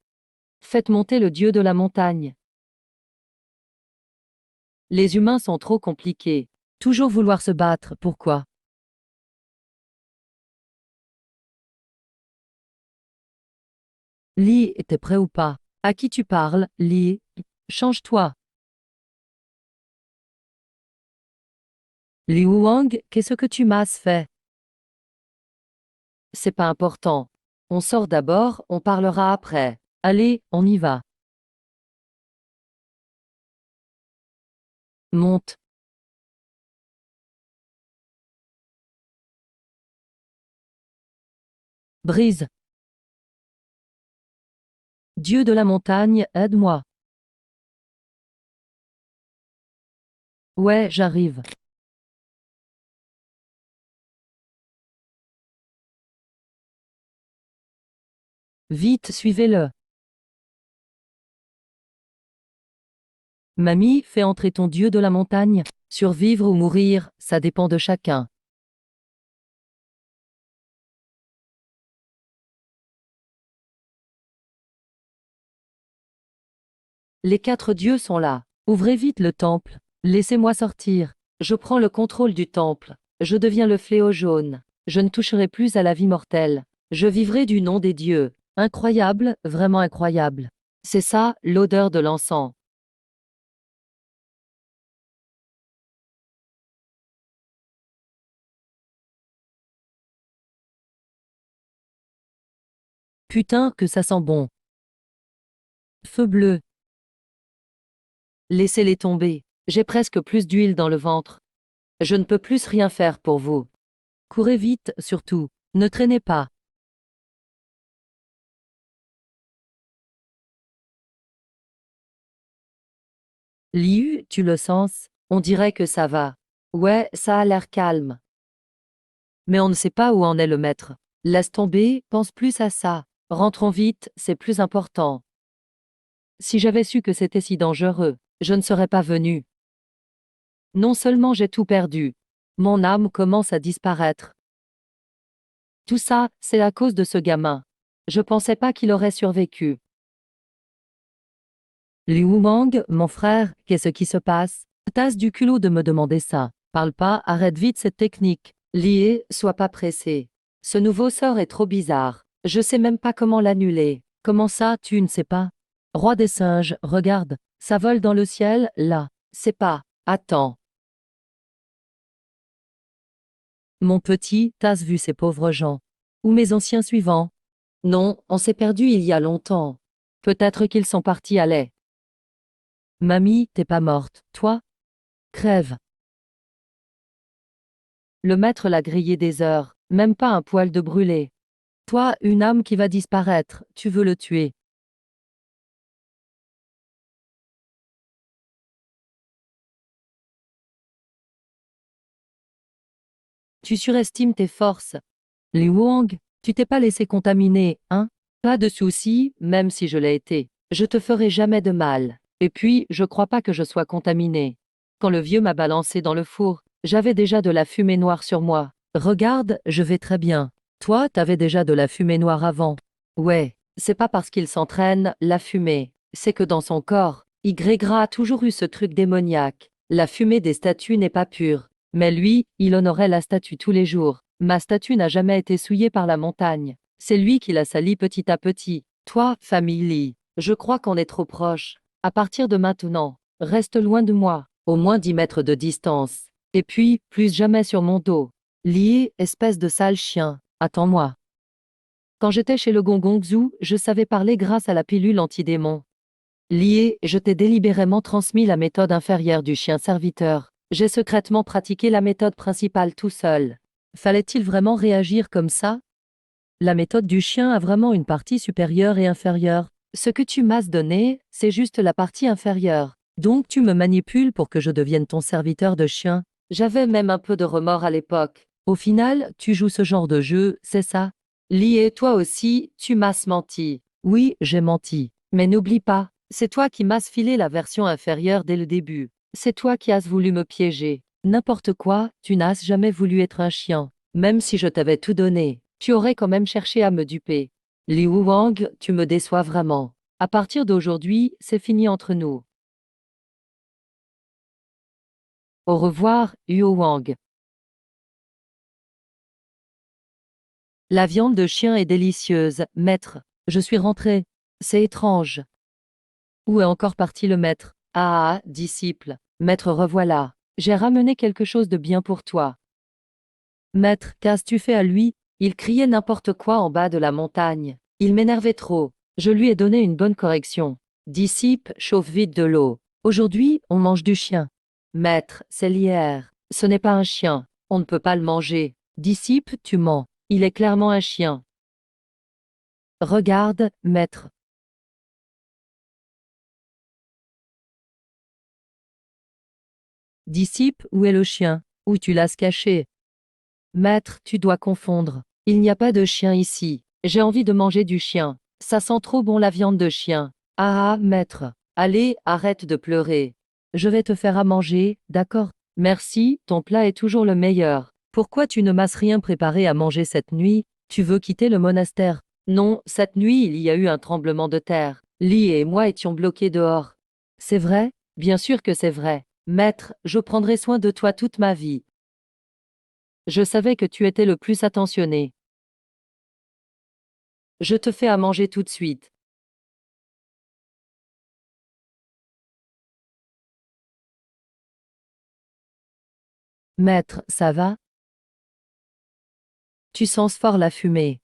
Faites monter le Dieu de la montagne. Les humains sont trop compliqués. Toujours vouloir se battre, pourquoi? Li, t'es prêt ou pas? À qui tu parles, Li? Change-toi. Liu Wang, qu'est-ce que tu m'as fait? C'est pas important. On sort d'abord, on parlera après. Allez, on y va. Monte. Brise. Dieu de la montagne, aide-moi. Ouais, j'arrive. Vite, suivez-le. Mamie, fais entrer ton Dieu de la montagne. Survivre ou mourir, ça dépend de chacun. Les 4 dieux sont là. Ouvrez vite le temple. Laissez-moi sortir. Je prends le contrôle du temple. Je deviens le fléau jaune. Je ne toucherai plus à la vie mortelle. Je vivrai du nom des dieux. Incroyable, vraiment incroyable. C'est ça, l'odeur de l'encens. Putain que ça sent bon. Feu bleu. Laissez-les tomber. J'ai presque plus d'huile dans le ventre. Je ne peux plus rien faire pour vous. Courez vite, surtout. Ne traînez pas. Liu, tu le sens? On dirait que ça va. Ouais, ça a l'air calme. Mais on ne sait pas où en est le maître. Laisse tomber, pense plus à ça. Rentrons vite, c'est plus important. Si j'avais su que c'était si dangereux, je ne serais pas venu. Non seulement j'ai tout perdu, mon âme commence à disparaître. Tout ça, c'est à cause de ce gamin. Je pensais pas qu'il aurait survécu. Liu Wang, mon frère, qu'est-ce qui se passe? T'as du culot de me demander ça. Parle pas, arrête vite cette technique. Lié, sois pas pressé. Ce nouveau sort est trop bizarre. Je sais même pas comment l'annuler. Comment ça, tu ne sais pas? Roi des singes, regarde. Ça vole dans le ciel, là. C'est pas. Attends. Mon petit, t'as vu ces pauvres gens? Ou mes anciens suivants? Non, on s'est perdu il y a longtemps. Peut-être qu'ils sont partis à lait. Mamie, t'es pas morte. Toi? Crève. Le maître l'a grillé des heures, même pas un poil de brûlé. Toi, une âme qui va disparaître, tu veux le tuer. Tu surestimes tes forces. Liu Wang, tu t'es pas laissé contaminer, hein? Pas de souci, même si je l'ai été. Je te ferai jamais de mal. Et puis, je crois pas que je sois contaminé. Quand le vieux m'a balancé dans le four, j'avais déjà de la fumée noire sur moi. Regarde, je vais très bien. Toi, t'avais déjà de la fumée noire avant. Ouais, c'est pas parce qu'il s'entraîne, la fumée. C'est que dans son corps, Ygra a toujours eu ce truc démoniaque. La fumée des statues n'est pas pure. Mais lui, il honorait la statue tous les jours. Ma statue n'a jamais été souillée par la montagne. C'est lui qui l'a salie petit à petit. Toi, famille Lee, je crois qu'on est trop proche. À partir de maintenant, reste loin de moi. Au moins 10 mètres de distance. Et puis, plus jamais sur mon dos. Lié, espèce de sale chien. Attends-moi. Quand j'étais chez le Gongongzou, je savais parler grâce à la pilule anti-démon. Lié, je t'ai délibérément transmis la méthode inférieure du chien serviteur. J'ai secrètement pratiqué la méthode principale tout seul. Fallait-il vraiment réagir comme ça? La méthode du chien a vraiment une partie supérieure et inférieure. Ce que tu m'as donné, c'est juste la partie inférieure. Donc tu me manipules pour que je devienne ton serviteur de chien. J'avais même un peu de remords à l'époque. Au final, tu joues ce genre de jeu, c'est ça? Lié, toi aussi, tu m'as menti. Oui, j'ai menti. Mais n'oublie pas, c'est toi qui m'as filé la version inférieure dès le début. C'est toi qui as voulu me piéger. N'importe quoi, tu n'as jamais voulu être un chien. Même si je t'avais tout donné, tu aurais quand même cherché à me duper. Liu Wang, tu me déçois vraiment. À partir d'aujourd'hui, c'est fini entre nous. Au revoir, Huo Wang. La viande de chien est délicieuse, maître. Je suis rentré. C'est étrange. Où est encore parti le maître? Ah, disciple. Maître, revoilà. J'ai ramené quelque chose de bien pour toi. Maître, qu'as-tu fait à lui? Il criait n'importe quoi en bas de la montagne. Il m'énervait trop. Je lui ai donné une bonne correction. Disciple, chauffe vite de l'eau. Aujourd'hui, on mange du chien. Maître, c'est l'hier. Ce n'est pas un chien. On ne peut pas le manger. Disciple, tu mens. Il est clairement un chien. Regarde, maître. Disciple, où est le chien? Où tu l'as caché? Maître, tu dois confondre. Il n'y a pas de chien ici. J'ai envie de manger du chien. Ça sent trop bon la viande de chien. Ah, maître. Allez, arrête de pleurer. Je vais te faire à manger, d'accord? Merci, ton plat est toujours le meilleur. Pourquoi tu ne m'as rien préparé à manger cette nuit? Tu veux quitter le monastère? Non, cette nuit il y a eu un tremblement de terre. Lee et moi étions bloqués dehors. C'est vrai? Bien sûr que c'est vrai. Maître, je prendrai soin de toi toute ma vie. Je savais que tu étais le plus attentionné. Je te fais à manger tout de suite. Maître, ça va? Tu sens fort la fumée.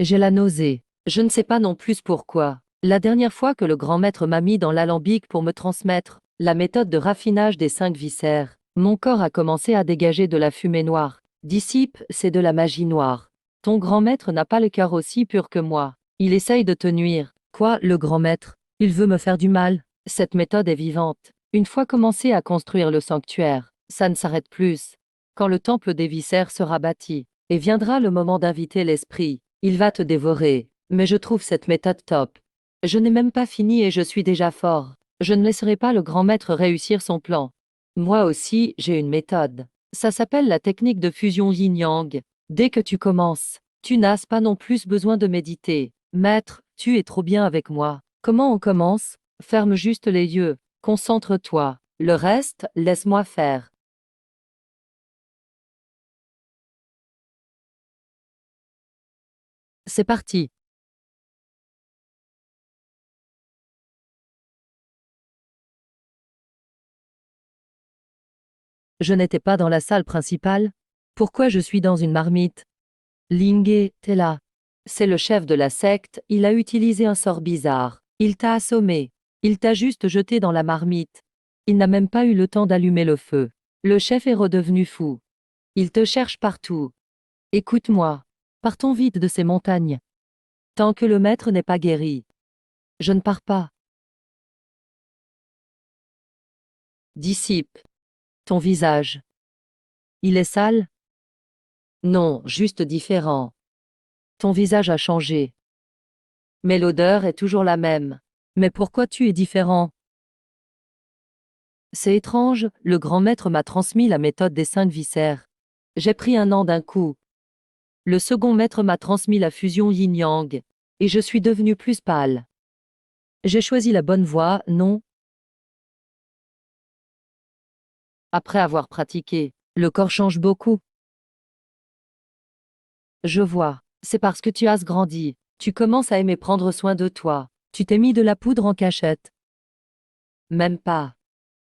J'ai la nausée. Je ne sais pas non plus pourquoi. La dernière fois que le grand maître m'a mis dans l'alambic pour me transmettre la méthode de raffinage des 5 viscères, mon corps a commencé à dégager de la fumée noire. Disciple, c'est de la magie noire. Ton grand maître n'a pas le cœur aussi pur que moi. Il essaye de te nuire. Quoi, le grand maître? Il veut me faire du mal? Cette méthode est vivante. Une fois commencé à construire le sanctuaire, ça ne s'arrête plus. Quand le temple des viscères sera bâti, et viendra le moment d'inviter l'esprit, il va te dévorer. Mais je trouve cette méthode top. Je n'ai même pas fini et je suis déjà fort. Je ne laisserai pas le grand maître réussir son plan. Moi aussi, j'ai une méthode. Ça s'appelle la technique de fusion yin-yang. Dès que tu commences, tu n'as pas non plus besoin de méditer. Maître, tu es trop bien avec moi. Comment on commence? Ferme juste les yeux. Concentre-toi. Le reste, laisse-moi faire. C'est parti. Je n'étais pas dans la salle principale? Pourquoi je suis dans une marmite? Lingé, t'es là. C'est le chef de la secte, il a utilisé un sort bizarre. Il t'a assommé. Il t'a juste jeté dans la marmite. Il n'a même pas eu le temps d'allumer le feu. Le chef est redevenu fou. Il te cherche partout. Écoute-moi. Partons vite de ces montagnes. Tant que le maître n'est pas guéri. Je ne pars pas. Disciple. Ton visage. Il est sale? Non, juste différent. Ton visage a changé. Mais l'odeur est toujours la même. Mais pourquoi tu es différent? C'est étrange, le grand maître m'a transmis la méthode des 5 viscères. J'ai pris un an d'un coup. Le second maître m'a transmis la fusion yin-yang. Et je suis devenu plus pâle. J'ai choisi la bonne voie, non? Après avoir pratiqué, le corps change beaucoup. Je vois. C'est parce que tu as grandi. Tu commences à aimer prendre soin de toi. Tu t'es mis de la poudre en cachette. Même pas.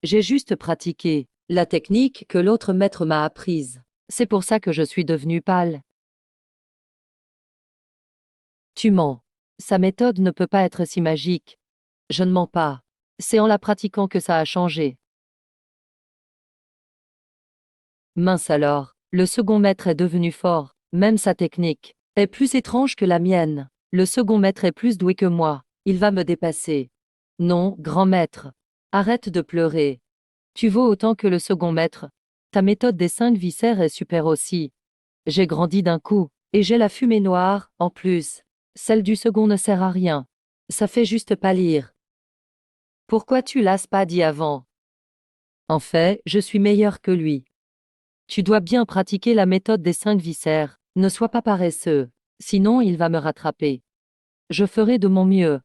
J'ai juste pratiqué la technique que l'autre maître m'a apprise. C'est pour ça que je suis devenue pâle. Tu mens. Sa méthode ne peut pas être si magique. Je ne mens pas. C'est en la pratiquant que ça a changé. Mince alors, le second maître est devenu fort, même sa technique est plus étrange que la mienne. Le second maître est plus doué que moi, il va me dépasser. Non, grand maître. Arrête de pleurer. Tu vaux autant que le second maître. Ta méthode des 5 viscères est super aussi. J'ai grandi d'un coup, et j'ai la fumée noire, en plus. Celle du second ne sert à rien. Ça fait juste pâlir. Pourquoi tu l'as pas dit avant? En fait, je suis meilleur que lui. Tu dois bien pratiquer la méthode des 5 viscères. Ne sois pas paresseux. Sinon, il va me rattraper. Je ferai de mon mieux.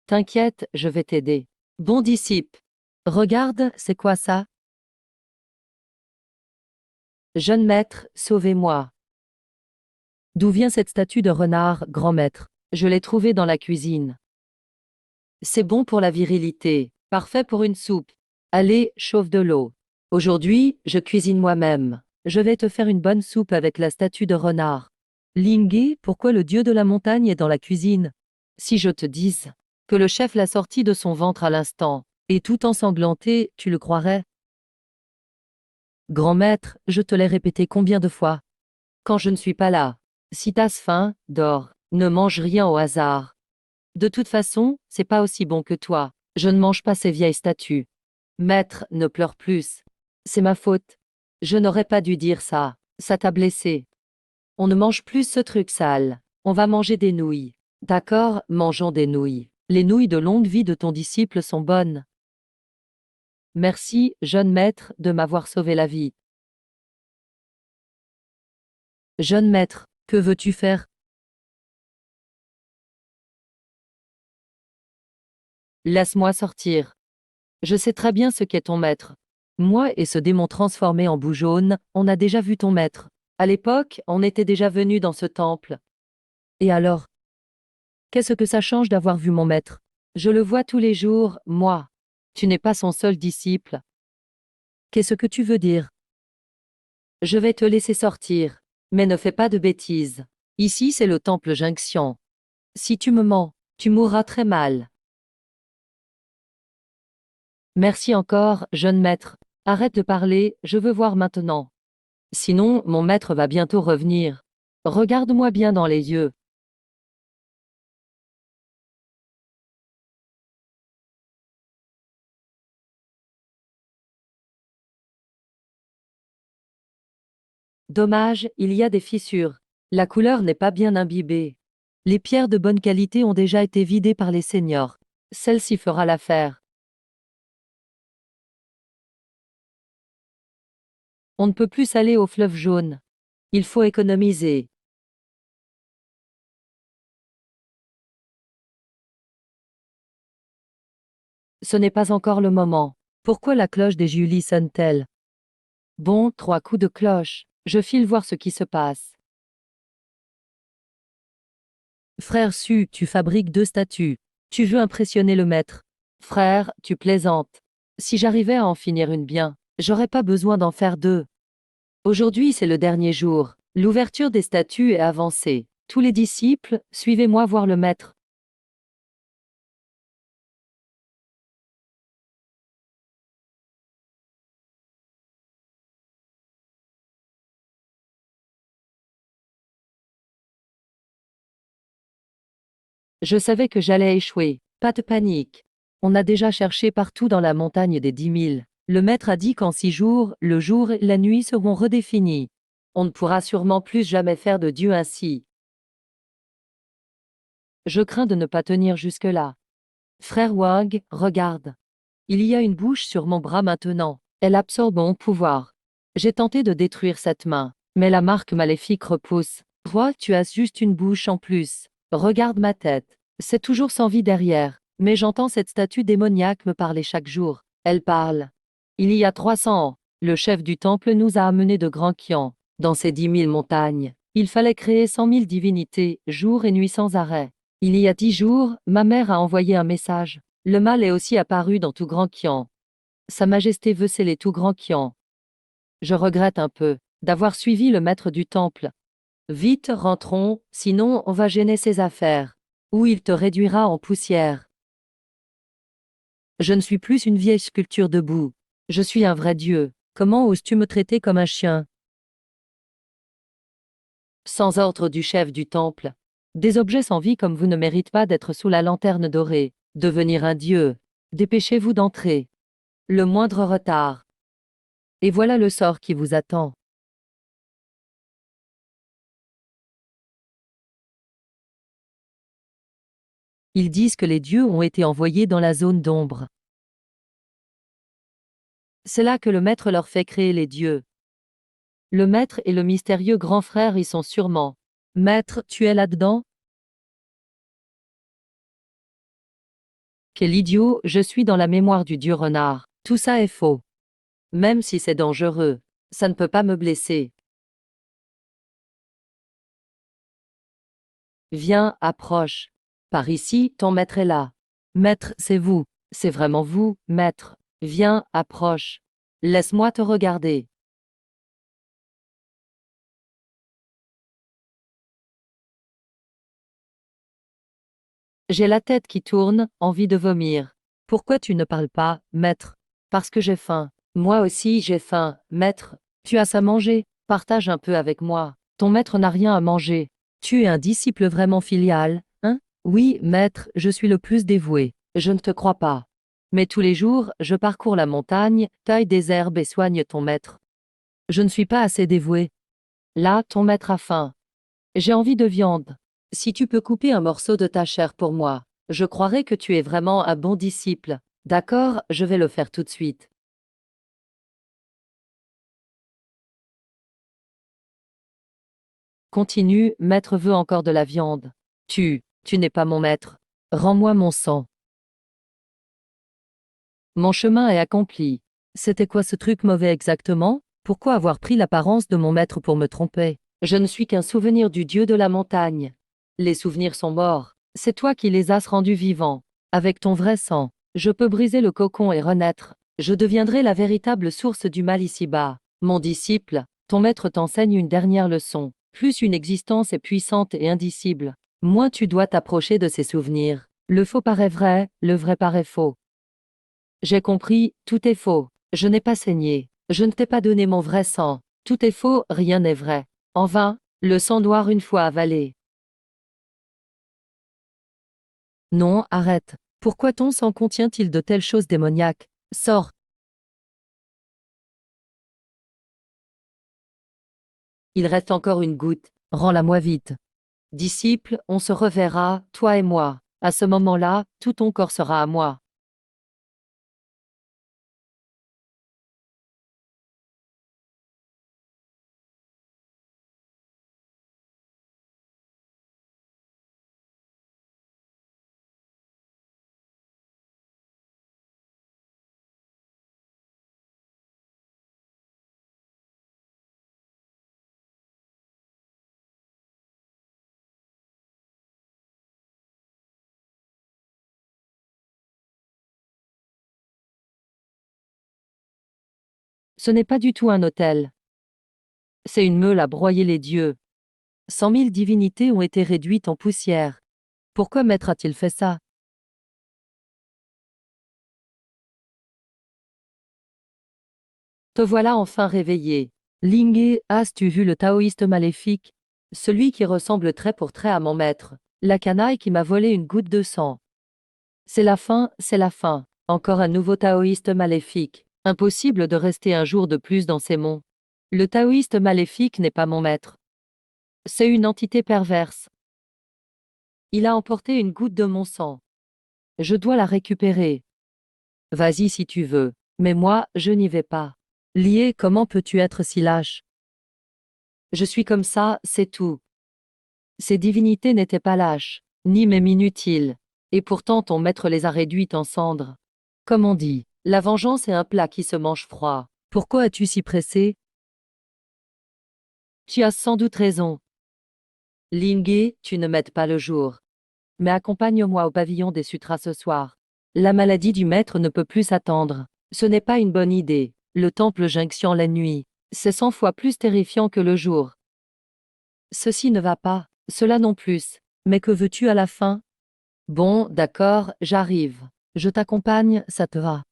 T'inquiète, je vais t'aider. Bon disciple. Regarde, c'est quoi ça? Jeune maître, sauvez-moi. D'où vient cette statue de renard, grand maître? Je l'ai trouvée dans la cuisine. C'est bon pour la virilité. Parfait pour une soupe. Allez, chauffe de l'eau. Aujourd'hui, je cuisine moi-même. Je vais te faire une bonne soupe avec la statue de renard. Lingui, pourquoi le dieu de la montagne est dans la cuisine? Si je te dise que le chef l'a sorti de son ventre à l'instant, et tout ensanglanté, tu le croirais? Grand maître, je te l'ai répété combien de fois? Quand je ne suis pas là. Si t'as faim, dors. Ne mange rien au hasard. De toute façon, c'est pas aussi bon que toi. Je ne mange pas ces vieilles statues. Maître, ne pleure plus. C'est ma faute. Je n'aurais pas dû dire ça. Ça t'a blessé. On ne mange plus ce truc sale. On va manger des nouilles. D'accord, mangeons des nouilles. Les nouilles de longue vie de ton disciple sont bonnes. Merci, jeune maître, de m'avoir sauvé la vie. Jeune maître, que veux-tu faire? Laisse-moi sortir. Je sais très bien ce qu'est ton maître. Moi et ce démon transformé en boue jaune, on a déjà vu ton maître. À l'époque, on était déjà venu dans ce temple. Et alors? Qu'est-ce que ça change d'avoir vu mon maître? Je le vois tous les jours, moi. Tu n'es pas son seul disciple. Qu'est-ce que tu veux dire? Je vais te laisser sortir. Mais ne fais pas de bêtises. Ici, c'est le temple Junction. Si tu me mens, tu mourras très mal. Merci encore, jeune maître. Arrête de parler, je veux voir maintenant. Sinon, mon maître va bientôt revenir. Regarde-moi bien dans les yeux. Dommage, il y a des fissures. La couleur n'est pas bien imbibée. Les pierres de bonne qualité ont déjà été vidées par les seigneurs. Celle-ci fera l'affaire. On ne peut plus aller au fleuve jaune. Il faut économiser. Ce n'est pas encore le moment. Pourquoi la cloche des Julie sonne-t-elle? Bon, 3 coups de cloche. Je file voir ce qui se passe. Frère Su, tu fabriques 2 statues. Tu veux impressionner le maître. Frère, tu plaisantes. Si j'arrivais à en finir une bien, j'aurais pas besoin d'en faire 2. Aujourd'hui c'est le dernier jour. L'ouverture des statues est avancée. Tous les disciples, suivez-moi voir le maître. Je savais que j'allais échouer. Pas de panique. On a déjà cherché partout dans la montagne des 10 000. Le maître a dit qu'en 6 jours, le jour et la nuit seront redéfinis. On ne pourra sûrement plus jamais faire de Dieu ainsi. Je crains de ne pas tenir jusque-là. Frère Wang, regarde. Il y a une bouche sur mon bras maintenant. Elle absorbe mon pouvoir. J'ai tenté de détruire cette main, mais la marque maléfique repousse. Toi, tu as juste une bouche en plus. Regarde ma tête. C'est toujours sans vie derrière, mais j'entends cette statue démoniaque me parler chaque jour. Elle parle. Il y a 300 ans, le chef du temple nous a amenés de Grand Qian. Dans ces 10 000 montagnes, il fallait créer 100 000 divinités, jour et nuit sans arrêt. Il y a 10 jours, ma mère a envoyé un message. Le mal est aussi apparu dans tout Grand Qian. Sa Majesté veut sceller tout grand Qian. Je regrette un peu d'avoir suivi le maître du temple. Vite, rentrons, sinon on va gêner ses affaires. Ou il te réduira en poussière. Je ne suis plus une vieille sculpture debout. Je suis un vrai dieu. Comment oses-tu me traiter comme un chien? Sans ordre du chef du temple. Des objets sans vie comme vous ne méritent pas d'être sous la lanterne dorée. Devenir un dieu. Dépêchez-vous d'entrer. Le moindre retard. Et voilà le sort qui vous attend. Ils disent que les dieux ont été envoyés dans la zone d'ombre. C'est là que le maître leur fait créer les dieux. Le maître et le mystérieux grand frère y sont sûrement. Maître, tu es là-dedans? Quel idiot, je suis dans la mémoire du dieu renard. Tout ça est faux. Même si c'est dangereux, ça ne peut pas me blesser. Viens, approche. Par ici, ton maître est là. Maître, c'est vous. C'est vraiment vous, maître. Viens, approche. Laisse-moi te regarder. J'ai la tête qui tourne, envie de vomir. Pourquoi tu ne parles pas, maître? Parce que j'ai faim. Moi aussi j'ai faim, maître. Tu as ça manger? Partage un peu avec moi. Ton maître n'a rien à manger. Tu es un disciple vraiment filial, hein? Oui, maître, je suis le plus dévoué. Je ne te crois pas. Mais tous les jours, je parcours la montagne, taille des herbes et soigne ton maître. Je ne suis pas assez dévoué. Là, ton maître a faim. J'ai envie de viande. Si tu peux couper un morceau de ta chair pour moi, je croirai que tu es vraiment un bon disciple. D'accord, je vais le faire tout de suite. Continue, maître veut encore de la viande. Tu n'es pas mon maître. Rends-moi mon sang. Mon chemin est accompli. C'était quoi ce truc mauvais exactement? Pourquoi avoir pris l'apparence de mon maître pour me tromper? Je ne suis qu'un souvenir du dieu de la montagne. Les souvenirs sont morts. C'est toi qui les as rendus vivants. Avec ton vrai sang, je peux briser le cocon et renaître. Je deviendrai la véritable source du mal ici-bas. Mon disciple, ton maître t'enseigne une dernière leçon. Plus une existence est puissante et indicible, moins tu dois t'approcher de ses souvenirs. Le faux paraît vrai, le vrai paraît faux. J'ai compris, tout est faux. Je n'ai pas saigné. Je ne t'ai pas donné mon vrai sang. Tout est faux, rien n'est vrai. En vain, le sang noir une fois avalé. Non, arrête. Pourquoi ton sang contient-il de telles choses démoniaques? Sors. Il reste encore une goutte. Rends-la-moi vite. Disciple, on se reverra, toi et moi. À ce moment-là, tout ton corps sera à moi. Ce n'est pas du tout un hôtel. C'est une meule à broyer les dieux. 100 000 divinités ont été réduites en poussière. Pourquoi maître a-t-il fait ça? Te voilà enfin réveillé. Lingé, as-tu vu le taoïste maléfique? Celui qui ressemble trait pour trait à mon maître. La canaille qui m'a volé une goutte de sang. C'est la fin, c'est la fin. Encore un nouveau taoïste maléfique. Impossible de rester un jour de plus dans ces monts. Le taoïste maléfique n'est pas mon maître. C'est une entité perverse. Il a emporté une goutte de mon sang. Je dois la récupérer. Vas-y si tu veux. Mais moi, je n'y vais pas. Lié, comment peux-tu être si lâche? Je suis comme ça, c'est tout. Ces divinités n'étaient pas lâches, ni même inutiles. Et pourtant ton maître les a réduites en cendres. Comme on dit, la vengeance est un plat qui se mange froid. Pourquoi es-tu si pressé? Tu as sans doute raison. Lingé, tu ne m'aides pas le jour. Mais accompagne-moi au pavillon des sutras ce soir. La maladie du maître ne peut plus s'attendre. Ce n'est pas une bonne idée. Le temple Jinxian la nuit. C'est 100 fois plus terrifiant que le jour. Ceci ne va pas, cela non plus. Mais que veux-tu à la fin? Bon, d'accord, j'arrive. Je t'accompagne, ça te va.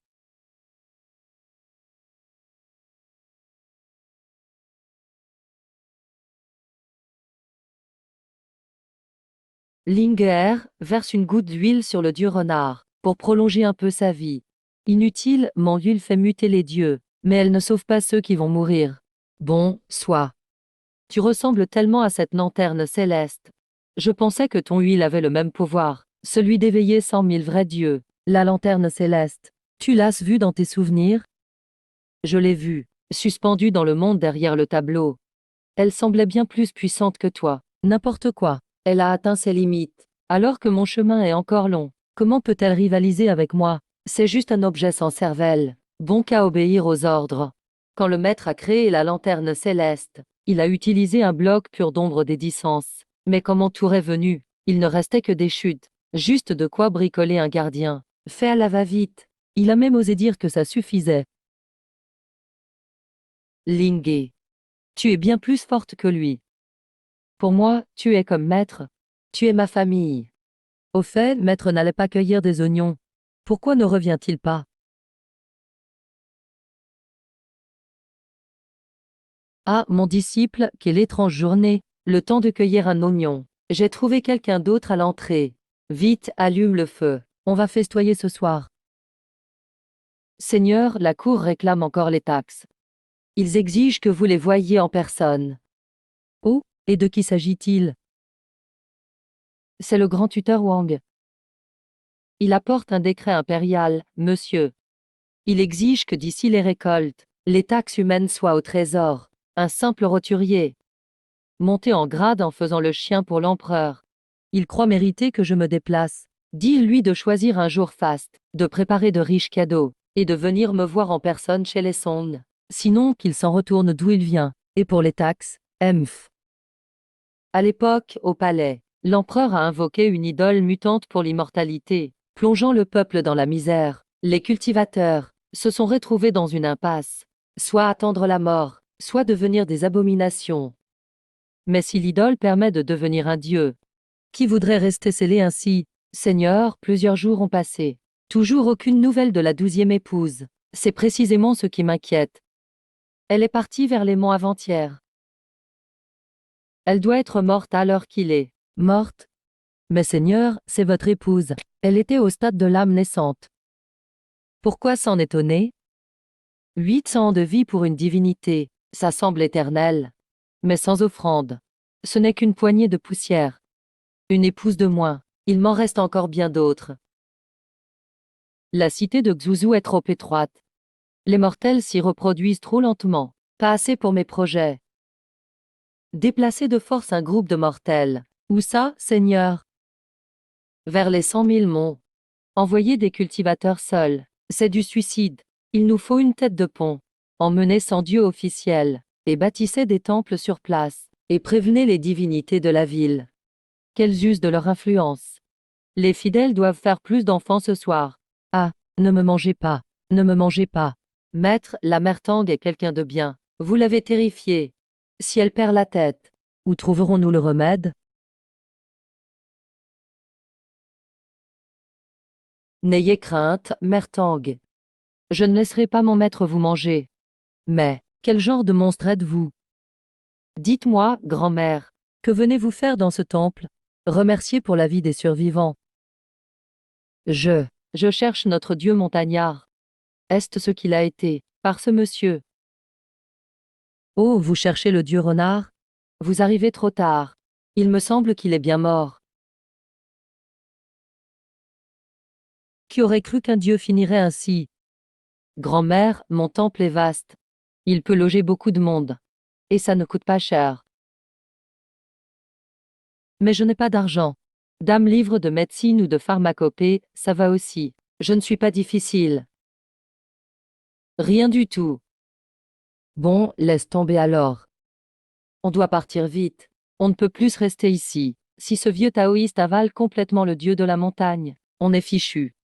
Linger verse une goutte d'huile sur le dieu renard, pour prolonger un peu sa vie. Inutile, mon huile fait muter les dieux, mais elle ne sauve pas ceux qui vont mourir. Bon, soit. Tu ressembles tellement à cette lanterne céleste. Je pensais que ton huile avait le même pouvoir, celui d'éveiller 100 000 vrais dieux. La lanterne céleste. Tu l'as vue dans tes souvenirs? Je l'ai vue, suspendue dans le monde derrière le tableau. Elle semblait bien plus puissante que toi. N'importe quoi. Elle a atteint ses limites. Alors que mon chemin est encore long. Comment peut-elle rivaliser avec moi? C'est juste un objet sans cervelle. Bon qu'à obéir aux ordres. Quand le maître a créé la lanterne céleste, il a utilisé un bloc pur d'ombre des 10 sens. Mais quand mon tour est venu, il ne restait que des chutes. Juste de quoi bricoler un gardien. Fait à la va-vite. Il a même osé dire que ça suffisait. Lingé. Tu es bien plus forte que lui. Pour moi, tu es comme maître. Tu es ma famille. Au fait, maître n'allait pas cueillir des oignons. Pourquoi ne revient-il pas? Ah, mon disciple, quelle étrange journée. Le temps de cueillir un oignon. J'ai trouvé quelqu'un d'autre à l'entrée. Vite, allume le feu. On va festoyer ce soir. Seigneur, la cour réclame encore les taxes. Ils exigent que vous les voyiez en personne. Oh, et de qui s'agit-il? C'est le grand tuteur Wang. Il apporte un décret impérial, monsieur. Il exige que d'ici les récoltes, les taxes humaines soient au trésor. Un simple roturier. Monté en grade en faisant le chien pour l'empereur. Il croit mériter que je me déplace. Dis-lui de choisir un jour faste, de préparer de riches cadeaux, et de venir me voir en personne chez les Song. Sinon qu'il s'en retourne d'où il vient. Et pour les taxes, MF. À l'époque, au palais, l'empereur a invoqué une idole mutante pour l'immortalité, plongeant le peuple dans la misère. Les cultivateurs se sont retrouvés dans une impasse, soit attendre la mort, soit devenir des abominations. Mais si l'idole permet de devenir un dieu, qui voudrait rester scellé ainsi? Seigneur, plusieurs jours ont passé. Toujours aucune nouvelle de la 12e épouse. C'est précisément ce qui m'inquiète. Elle est partie vers les monts avant-hier. Elle doit être morte à l'heure qu'il est. Morte? Mais Seigneur, c'est votre épouse. Elle était au stade de l'âme naissante. Pourquoi s'en étonner? 800 ans de vie pour une divinité, ça semble éternel. Mais sans offrande. Ce n'est qu'une poignée de poussière. Une épouse de moins. Il m'en reste encore bien d'autres. La cité de Xuzu est trop étroite. Les mortels s'y reproduisent trop lentement. Pas assez pour mes projets. Déplacer de force un groupe de mortels. Où ça, Seigneur? Vers les 100 000 monts. Envoyer des cultivateurs seuls. C'est du suicide. Il nous faut une tête de pont. Emmenez sans dieu officiel. Et bâtissez des temples sur place. Et prévenez les divinités de la ville. Qu'elles usent de leur influence. Les fidèles doivent faire plus d'enfants ce soir. Ah, ne me mangez pas. Ne me mangez pas. Maître, la mère Tang est quelqu'un de bien. Vous l'avez terrifiée. Si elle perd la tête, où trouverons-nous le remède? N'ayez crainte, mère Tang. Je ne laisserai pas mon maître vous manger. Mais, quel genre de monstre êtes-vous? Dites-moi, grand-mère, que venez-vous faire dans ce temple? Remercier pour la vie des survivants. Je cherche notre dieu montagnard. Est-ce ce qu'il a été, par ce monsieur? Oh, vous cherchez le dieu renard? Vous arrivez trop tard. Il me semble qu'il est bien mort. Qui aurait cru qu'un dieu finirait ainsi? Grand-mère, mon temple est vaste. Il peut loger beaucoup de monde. Et ça ne coûte pas cher. Mais je n'ai pas d'argent. Dame livre de médecine ou de pharmacopée, ça va aussi. Je ne suis pas difficile. Rien du tout. Bon, laisse tomber alors. On doit partir vite. On ne peut plus rester ici. Si ce vieux taoïste avale complètement le dieu de la montagne, on est fichu.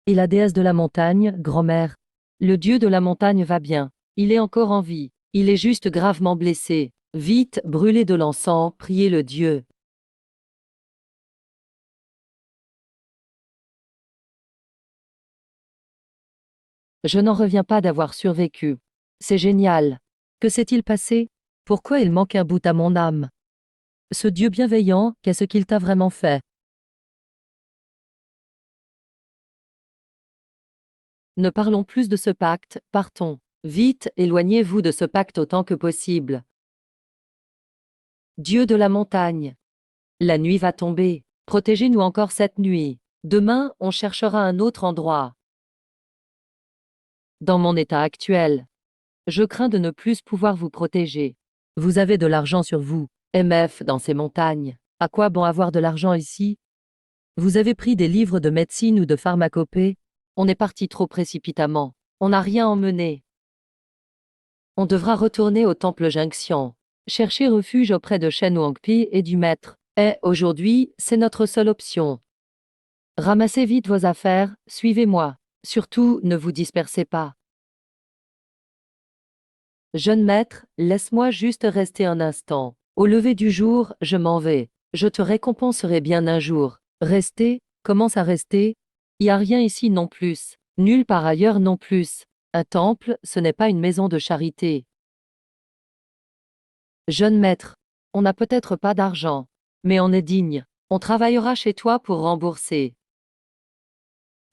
Et la déesse de la montagne, grand-mère? Le dieu de la montagne va bien. Il est encore en vie. Il est juste gravement blessé. Vite, brûlez de l'encens, priez le dieu. Je n'en reviens pas d'avoir survécu. C'est génial. Que s'est-il passé? Pourquoi il manque un bout à mon âme? Ce Dieu bienveillant, qu'est-ce qu'il t'a vraiment fait? Ne parlons plus de ce pacte, partons. Vite, éloignez-vous de ce pacte autant que possible. Dieu de la montagne. La nuit va tomber. Protégez-nous encore cette nuit. Demain, on cherchera un autre endroit. Dans mon état actuel, je crains de ne plus pouvoir vous protéger. Vous avez de l'argent sur vous. MF dans ces montagnes. À quoi bon avoir de l'argent ici? Vous avez pris des livres de médecine ou de pharmacopée? On est parti trop précipitamment. On n'a rien emmené. On devra retourner au temple Junction. Chercher refuge auprès de Shen Wangpi et du maître. Et aujourd'hui, c'est notre seule option. Ramassez vite vos affaires, suivez-moi. Surtout, ne vous dispersez pas. Jeune maître, laisse-moi juste rester un instant. Au lever du jour, je m'en vais. Je te récompenserai bien un jour. Rester? Comment ça rester? Y a rien ici non plus. Nulle part ailleurs non plus. Un temple, ce n'est pas une maison de charité. Jeune maître, on n'a peut-être pas d'argent, mais on est digne. On travaillera chez toi pour rembourser.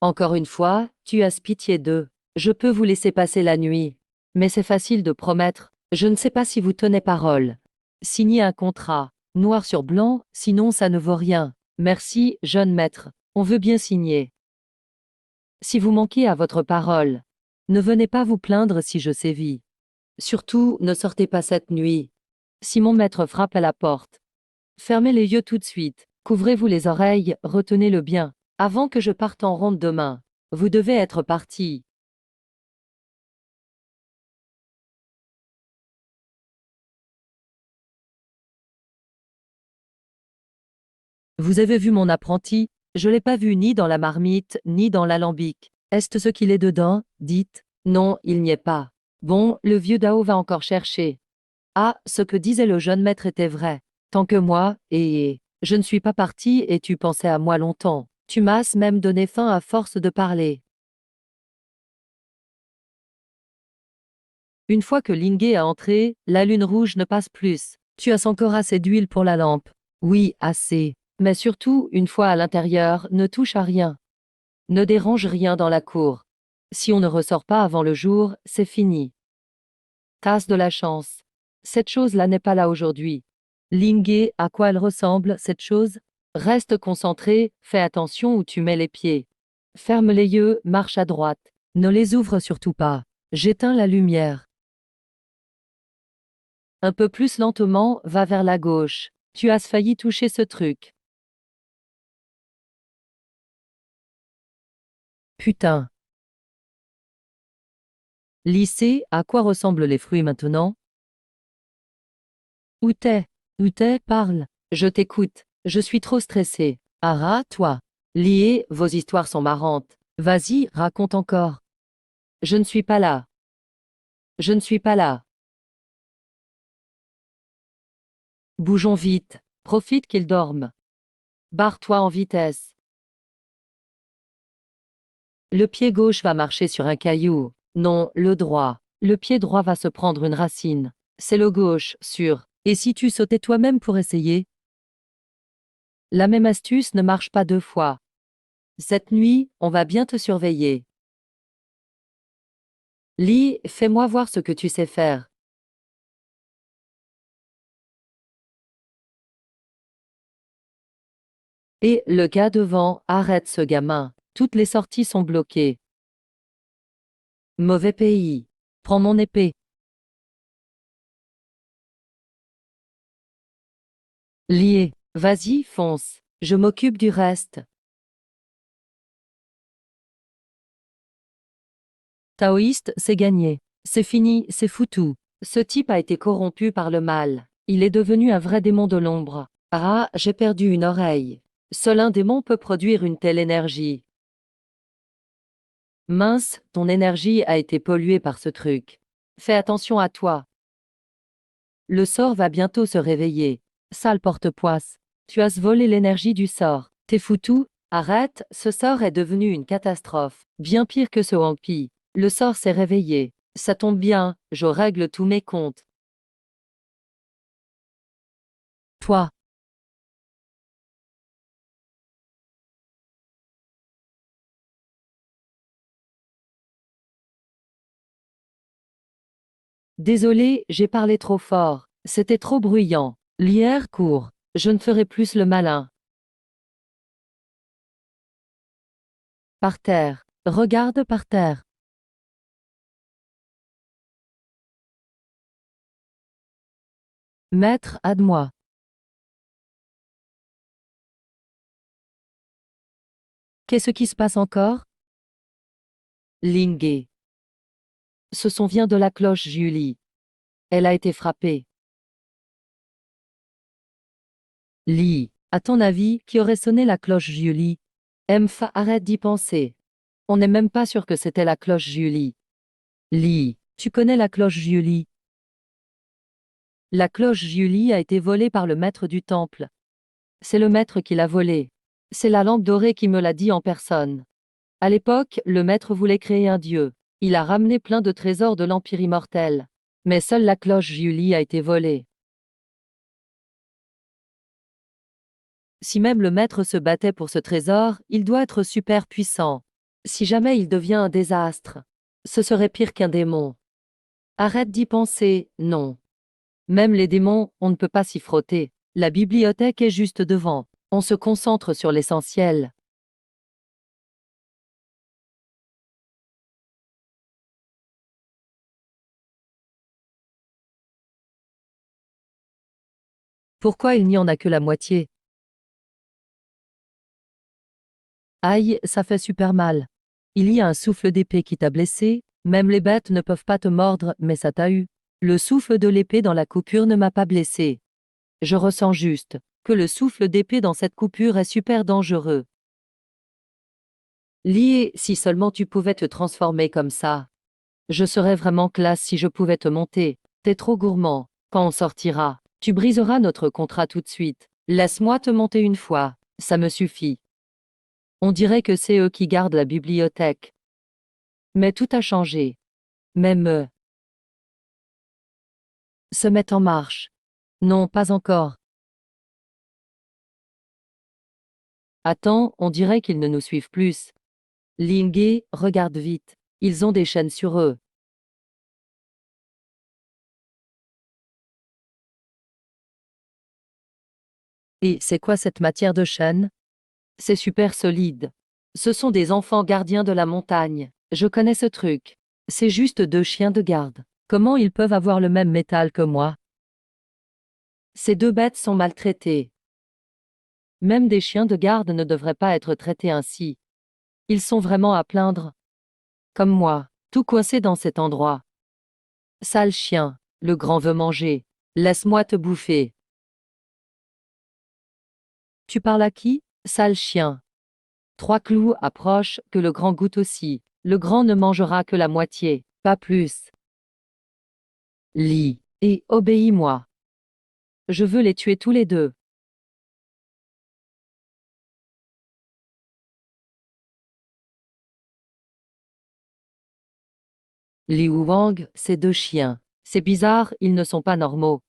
Encore une fois, tu as pitié d'eux. Je peux vous laisser passer la nuit. Mais c'est facile de promettre. Je ne sais pas si vous tenez parole. Signez un contrat, noir sur blanc, sinon ça ne vaut rien. Merci, jeune maître. On veut bien signer. Si vous manquez à votre parole, ne venez pas vous plaindre si je sévis. Surtout, ne sortez pas cette nuit. Si mon maître frappe à la porte, fermez les yeux tout de suite. Couvrez-vous les oreilles, retenez-le bien. Avant que je parte en ronde demain, vous devez être parti. Vous avez vu mon apprenti? Je l'ai pas vu ni dans la marmite, ni dans l'alambic. Est-ce ce qu'il est dedans? Dites. Non, il n'y est pas. Bon, le vieux Dao va encore chercher. Ah, ce que disait le jeune maître était vrai. Tant que moi, et je ne suis pas parti et tu pensais à moi longtemps. Tu m'as même donné faim à force de parler. Une fois que Lingé a entré, la lune rouge ne passe plus. Tu as encore assez d'huile pour la lampe? Oui, assez. Mais surtout, une fois à l'intérieur, ne touche à rien. Ne dérange rien dans la cour. Si on ne ressort pas avant le jour, c'est fini. Tasse de la chance. Cette chose-là n'est pas là aujourd'hui. Lingé, à quoi elle ressemble, cette chose? Reste concentré, fais attention où tu mets les pieds. Ferme les yeux, marche à droite. Ne les ouvre surtout pas. J'éteins la lumière. Un peu plus lentement, va vers la gauche. Tu as failli toucher ce truc. Putain. Lycée, à quoi ressemblent les fruits maintenant? Où t'es? Où t'es? Parle. Je t'écoute. Je suis trop stressée. Ara, toi. Lié, vos histoires sont marrantes. Vas-y, raconte encore. Je ne suis pas là. Je ne suis pas là. Bougeons vite. Profite qu'ils dorment. Barre-toi en vitesse. Le pied gauche va marcher sur un caillou. Non, le droit. Le pied droit va se prendre une racine. C'est le gauche, sûr. Et si tu sautais toi-même pour essayer? La même astuce ne marche pas deux fois. Cette nuit, on va bien te surveiller. Lis, fais-moi voir ce que tu sais faire. Et, le gars devant, arrête ce gamin. Toutes les sorties sont bloquées. Mauvais pays. Prends mon épée. Lié. Vas-y, fonce. Je m'occupe du reste. Taoïste, c'est gagné. C'est fini, c'est foutu. Ce type a été corrompu par le mal. Il est devenu un vrai démon de l'ombre. Ah, j'ai perdu une oreille. Seul un démon peut produire une telle énergie. Mince, ton énergie a été polluée par ce truc. Fais attention à toi. Le sort va bientôt se réveiller. Sale porte-poisse. Tu as volé l'énergie du sort. T'es foutu? Arrête, ce sort est devenu une catastrophe. Bien pire que ce Wampi. Le sort s'est réveillé. Ça tombe bien, je règle tous mes comptes. Toi. Désolé, j'ai parlé trop fort. C'était trop bruyant. L'hier court. Je ne ferai plus le malin. Par terre. Regarde par terre. Maître, aide-moi. Qu'est-ce qui se passe encore? Lingé. Ce son vient de la cloche Julie. Elle a été frappée. Lee. À ton avis, qui aurait sonné la cloche Julie? Empha, arrête d'y penser. On n'est même pas sûr que c'était la cloche Julie. Lee. Tu connais la cloche Julie? La cloche Julie a été volée par le maître du temple. C'est le maître qui l'a volée. C'est la lampe dorée qui me l'a dit en personne. À l'époque, le maître voulait créer un dieu. Il a ramené plein de trésors de l'Empire immortel. Mais seule la cloche Julie a été volée. Si même le maître se battait pour ce trésor, il doit être super puissant. Si jamais il devient un désastre, ce serait pire qu'un démon. Arrête d'y penser, non. Même les démons, on ne peut pas s'y frotter. La bibliothèque est juste devant. On se concentre sur l'essentiel. Pourquoi il n'y en a que la moitié? Aïe, ça fait super mal. Il y a un souffle d'épée qui t'a blessé, même les bêtes ne peuvent pas te mordre, mais ça t'a eu. Le souffle de l'épée dans la coupure ne m'a pas blessé. Je ressens juste que le souffle d'épée dans cette coupure est super dangereux. Lié, si seulement tu pouvais te transformer comme ça. Je serais vraiment classe si je pouvais te monter. T'es trop gourmand. Quand on sortira, tu briseras notre contrat tout de suite. Laisse-moi te monter une fois. Ça me suffit. On dirait que c'est eux qui gardent la bibliothèque. Mais tout a changé. Même eux se mettent en marche. Non, pas encore. Attends, on dirait qu'ils ne nous suivent plus. Lingé, regarde vite. Ils ont des chaînes sur eux. Et c'est quoi cette matière de chaîne? C'est super solide. Ce sont des enfants gardiens de la montagne. Je connais ce truc. C'est juste deux chiens de garde. Comment ils peuvent avoir le même métal que moi? Ces deux bêtes sont maltraitées. Même des chiens de garde ne devraient pas être traités ainsi. Ils sont vraiment à plaindre. Comme moi, tout coincé dans cet endroit. Sale chien, le grand veut manger. Laisse-moi te bouffer. Tu parles à qui? Sale chien. Trois clous approchent, que le grand goûte aussi. Le grand ne mangera que la moitié, pas plus. Lis, et obéis-moi. Je veux les tuer tous les deux. Li Wang, ces deux chiens. C'est bizarre, ils ne sont pas normaux.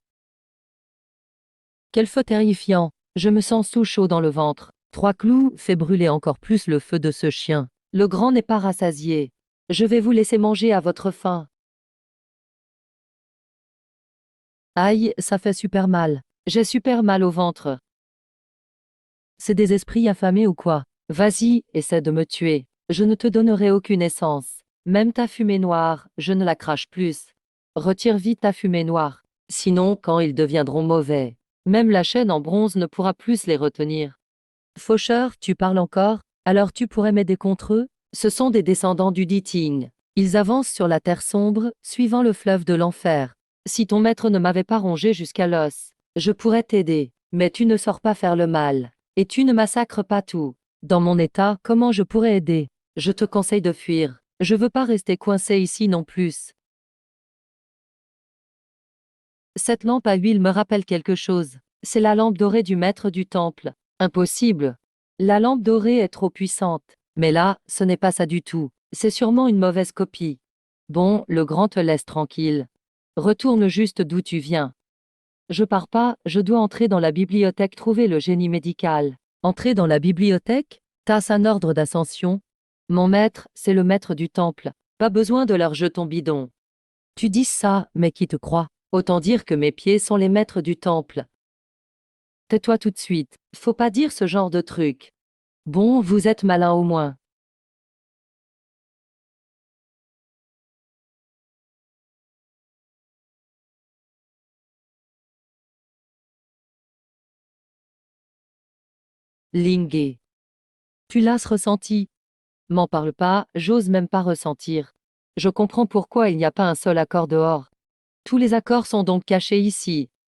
Quel feu terrifiant. Je me sens tout chaud dans le ventre. Trois clous fait brûler encore plus le feu de ce chien. Le grand n'est pas rassasié. Je vais vous laisser manger à votre faim. Aïe, ça fait super mal. J'ai super mal au ventre. C'est des esprits affamés ou quoi? Vas-y, essaie de me tuer. Je ne te donnerai aucune essence. Même ta fumée noire, je ne la crache plus. Retire vite ta fumée noire. Sinon, quand ils deviendront mauvais, même la chaîne en bronze ne pourra plus les retenir. Faucheur, tu parles encore? Alors tu pourrais m'aider contre eux? Ce sont des descendants du Diting. Ils avancent sur la terre sombre, suivant le fleuve de l'enfer. Si ton maître ne m'avait pas rongé jusqu'à l'os, je pourrais t'aider. Mais tu ne sors pas faire le mal. Et tu ne massacres pas tout. Dans mon état, comment je pourrais aider? Je te conseille de fuir. Je veux pas rester coincé ici non plus. Cette lampe à huile me rappelle quelque chose. C'est la lampe dorée du maître du temple. Impossible. La lampe dorée est trop puissante. Mais là, ce n'est pas ça du tout. C'est sûrement une mauvaise copie. Bon, le grand te laisse tranquille. Retourne juste d'où tu viens. Je pars pas, je dois entrer dans la bibliothèque trouver le génie médical. Entrer dans la bibliothèque? T'as un ordre d'ascension? Mon maître, c'est le maître du temple. Pas besoin de leur jeton bidon. Tu dis ça, mais qui te croit? Autant dire que mes pieds sont les maîtres du temple. Tais-toi tout de suite. Faut pas dire ce genre de truc. Bon, vous êtes malin au moins. Lingé. Tu l'as ressenti? M'en parle pas, j'ose même pas ressentir. Je comprends pourquoi il n'y a pas un seul accord dehors. Tous les accords sont donc cachés ici.